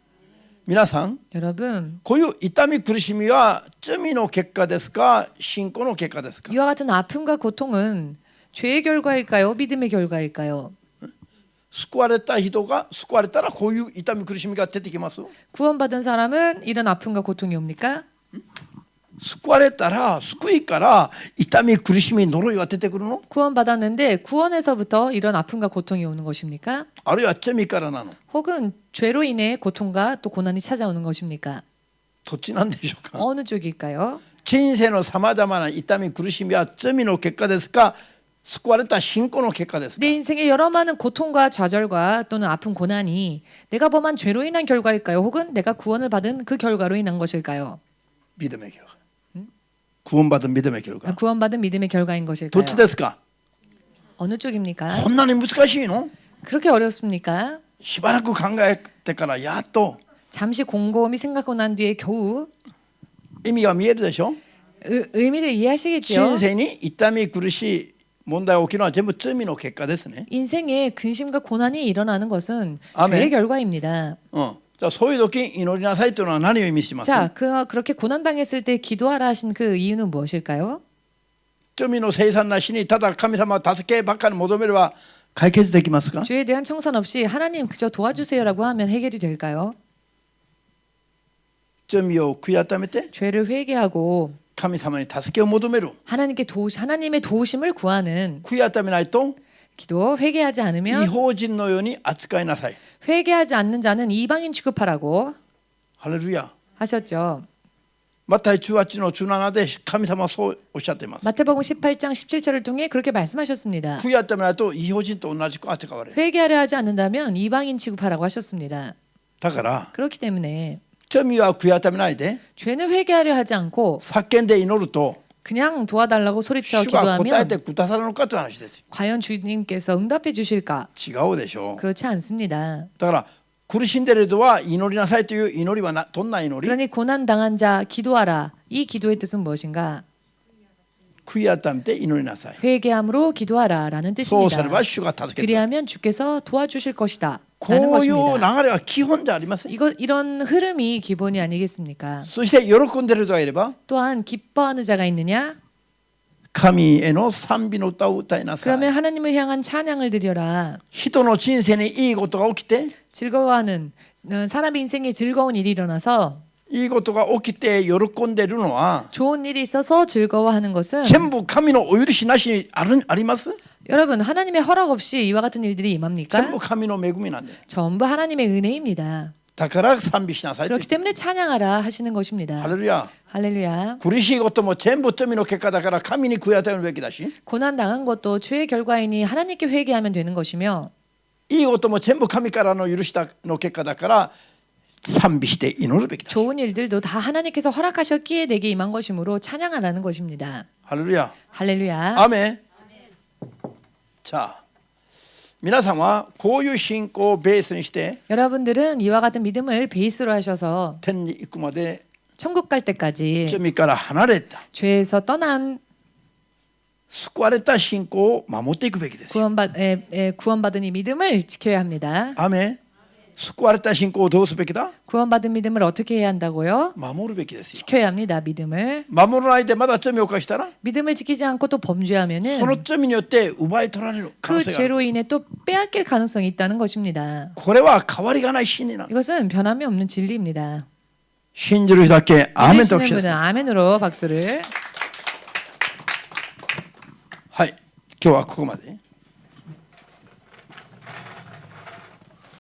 [SPEAKER 1] 皆さん、
[SPEAKER 2] 여러분,
[SPEAKER 1] こういう痛み苦しみは罪の結果ですか、信仰の結果ですか？
[SPEAKER 2] 이와 같은 아픔과 고통은 죄의 결과일까요? 믿음의 결과일까요?
[SPEAKER 1] 救われた人が救われたらこういう痛み苦しみが出てきます。
[SPEAKER 2] 구원받은 사람은 이런 아픔과 고통이 옵니까?
[SPEAKER 1] 救われたら救いから痛み苦しみ呪いが出てくるの？
[SPEAKER 2] 구원받았는데 구원에서부터 이런 아픔과 고통이 오는 것입니까?
[SPEAKER 1] あるいは罪からなの？
[SPEAKER 2] 혹은 죄로 인해 고통과 또 고난이 찾아오는 것입니까?
[SPEAKER 1] どっちなんでしょうか？
[SPEAKER 2] 어느 쪽일까요?
[SPEAKER 1] 人生のさまざまな痛み苦しみは罪の結果ですか、救われた信仰の結果ですか？
[SPEAKER 2] 내 인생의 여러 많은 고통과 좌절과 또는 아픈 고난이 내가 범한 죄로 인한 결과일까요? 혹은 내가 구원을 받은 그 결과로 인한 것일까요?
[SPEAKER 1] 믿음의 결과. 구원받은 믿음의 결과.
[SPEAKER 2] 구원받은 믿음의 결과인
[SPEAKER 1] どっ
[SPEAKER 2] 것일까요?
[SPEAKER 1] ちですか？
[SPEAKER 2] 어느 쪽입니까?
[SPEAKER 1] そんなに難しいの？
[SPEAKER 2] 그렇게 어렵습니까?
[SPEAKER 1] しばらく考えてからやっと
[SPEAKER 2] 잠시 곰곰이 생각하고 난 뒤에 겨우
[SPEAKER 1] 意味が見えるでしょ？
[SPEAKER 2] 의미를 이해하시겠죠?
[SPEAKER 1] 人生に痛み苦しい問題が起きるのは全部罪の結果ですね。
[SPEAKER 2] 인생에 근심과 고난이 일어나는 것은
[SPEAKER 1] 아멘.
[SPEAKER 2] 죄의 결과입니다.
[SPEAKER 1] じゃあそういう時祈りなさいというのは何を意味します？
[SPEAKER 2] 자, 그렇게 고난 당했을 때 기도하라 하신 그 이유는 무엇일까요?
[SPEAKER 1] 罪の清算なしにただ神様を助けばっかり求めれば解決できますか？
[SPEAKER 2] 죄에 대한 청산 없이 하나님 그저 도와주세요라고 하면 해결이 될까요?
[SPEAKER 1] 罪を悔い改めて
[SPEAKER 2] 죄를 회개하고
[SPEAKER 1] 神様に助けを求める。
[SPEAKER 2] 하나님의 도우심을 구하는
[SPEAKER 1] 悔い改めないと
[SPEAKER 2] 기도 회개하지
[SPEAKER 1] 異
[SPEAKER 2] 않으면
[SPEAKER 1] 邦人のように扱いなさい。
[SPEAKER 2] 회개하지 않는 자는 이방인 취급하라고
[SPEAKER 1] ハレルヤ。
[SPEAKER 2] 하셨죠.
[SPEAKER 1] マタイ18の17で神様はそうおっしゃっています。
[SPEAKER 2] 마태복음 18장 17절을 통해 그렇게 말씀하셨습니다.
[SPEAKER 1] 悔い改めないと異邦人と同じく扱われる。
[SPEAKER 2] 회개하려 하지 않는다면 이방인 취급하라고 하셨습니다.
[SPEAKER 1] だから
[SPEAKER 2] 그렇기 때문에
[SPEAKER 1] 罪は悔い改めないで
[SPEAKER 2] 죄는 회개하려 하지 않고
[SPEAKER 1] 叫んで祈ると
[SPEAKER 2] 그냥 도와달라고 소리쳐
[SPEAKER 1] 主が答え
[SPEAKER 2] 기도하면
[SPEAKER 1] てくださるのかという話ですよ。
[SPEAKER 2] 과연 주님께서 응답해 주실까?
[SPEAKER 1] 違うでしょう。
[SPEAKER 2] 그렇지 않습니다.
[SPEAKER 1] だから苦しんでいる人は祈りなさいという祈りはどんな祈り？
[SPEAKER 2] 그러니 고난 당한 자 기도하라. 이 기도의 뜻은 무엇인가?
[SPEAKER 1] 悔い改めて祈りなさい。
[SPEAKER 2] 회개함으로 기도하라라는
[SPEAKER 1] そうすれ
[SPEAKER 2] 뜻입니다.
[SPEAKER 1] ば主が助けてくれる。
[SPEAKER 2] 그리하면 주께서 도와주실 것이다.
[SPEAKER 1] こ
[SPEAKER 2] 라는
[SPEAKER 1] ういう流
[SPEAKER 2] 것입니다.
[SPEAKER 1] れは基本じゃありません。
[SPEAKER 2] 이런 흐름이 기본이 아니겠습니까?
[SPEAKER 1] そして喜んでいる人がいれば
[SPEAKER 2] 또한 기뻐하는 자가 있느냐?
[SPEAKER 1] 神への賛美の歌を歌いなさ
[SPEAKER 2] 그러면
[SPEAKER 1] い。
[SPEAKER 2] 하나님을 향한 찬양을 드려라.
[SPEAKER 1] 人の人生にいいことが起きて
[SPEAKER 2] 즐거워하는 사람의 인생에 즐거운 일이 일어나서
[SPEAKER 1] いいことが起きて喜んでいるのは
[SPEAKER 2] 좋은 일이 있어서 즐거워하는 것은
[SPEAKER 1] 全部神のお許しなしにあります？
[SPEAKER 2] 여러분 하나님의 허락 없이 이와 같은 일들이
[SPEAKER 1] 全部
[SPEAKER 2] 임합니까?
[SPEAKER 1] 神の恵みなんで。
[SPEAKER 2] 전부 하나님의 은혜입니다.
[SPEAKER 1] だから賛美しなさいと。
[SPEAKER 2] 그렇기 때문에 찬양하라 하시는 것입니다.
[SPEAKER 1] ハレルヤ。
[SPEAKER 2] 할렐루야.
[SPEAKER 1] 苦しいことも全部罪の結果だから神に悔い改めるべきだし、
[SPEAKER 2] 고난 당한 것도 죄의 결과이니 하나님께 회개하면 되는 것이며
[SPEAKER 1] いいことも全部神からの許しの結果だから賛美して祈るべきだ。
[SPEAKER 2] 좋은 일들도 다 하나님께서 허락하셨기에 내게 임한 것이므로 찬양하라는 것입니다.
[SPEAKER 1] ハレルヤ。
[SPEAKER 2] 할렐루야.
[SPEAKER 1] アメン。자、皆さんはこういう信仰をベースにして
[SPEAKER 2] 여러분들은 이와 같은 믿음을 베이스로 하셔서
[SPEAKER 1] 天に行くまで
[SPEAKER 2] 천국 갈 때까지
[SPEAKER 1] 罪から離れた
[SPEAKER 2] 죄에서 떠난
[SPEAKER 1] 救われた信仰を守っていくべきですよ。
[SPEAKER 2] 구원받은 이 믿음을 지켜야 합니다.
[SPEAKER 1] アメン。救われた信仰をどうすべきだ？
[SPEAKER 2] 구원받은 믿음을 어떻게 해야 한다고요?
[SPEAKER 1] 守るべきですよ。
[SPEAKER 2] 지켜야 합니다. 믿음을.
[SPEAKER 1] 守らないでまだ罪を犯したら
[SPEAKER 2] 믿음을 지키지 않고 또 범죄하면은
[SPEAKER 1] その罪によって奪い取られる可能
[SPEAKER 2] 그
[SPEAKER 1] 性がある。
[SPEAKER 2] 죄로 인해 또 빼앗길 가능성이 있다는 것입니다.
[SPEAKER 1] これは変わりがない真理なの。
[SPEAKER 2] 이것은 변함이 없는 진리입니다.
[SPEAKER 1] 信じる人だけアーメンと
[SPEAKER 2] 믿으시는
[SPEAKER 1] 拍手。
[SPEAKER 2] 분은 아멘으로 박수를.
[SPEAKER 1] はい、今日はここまで。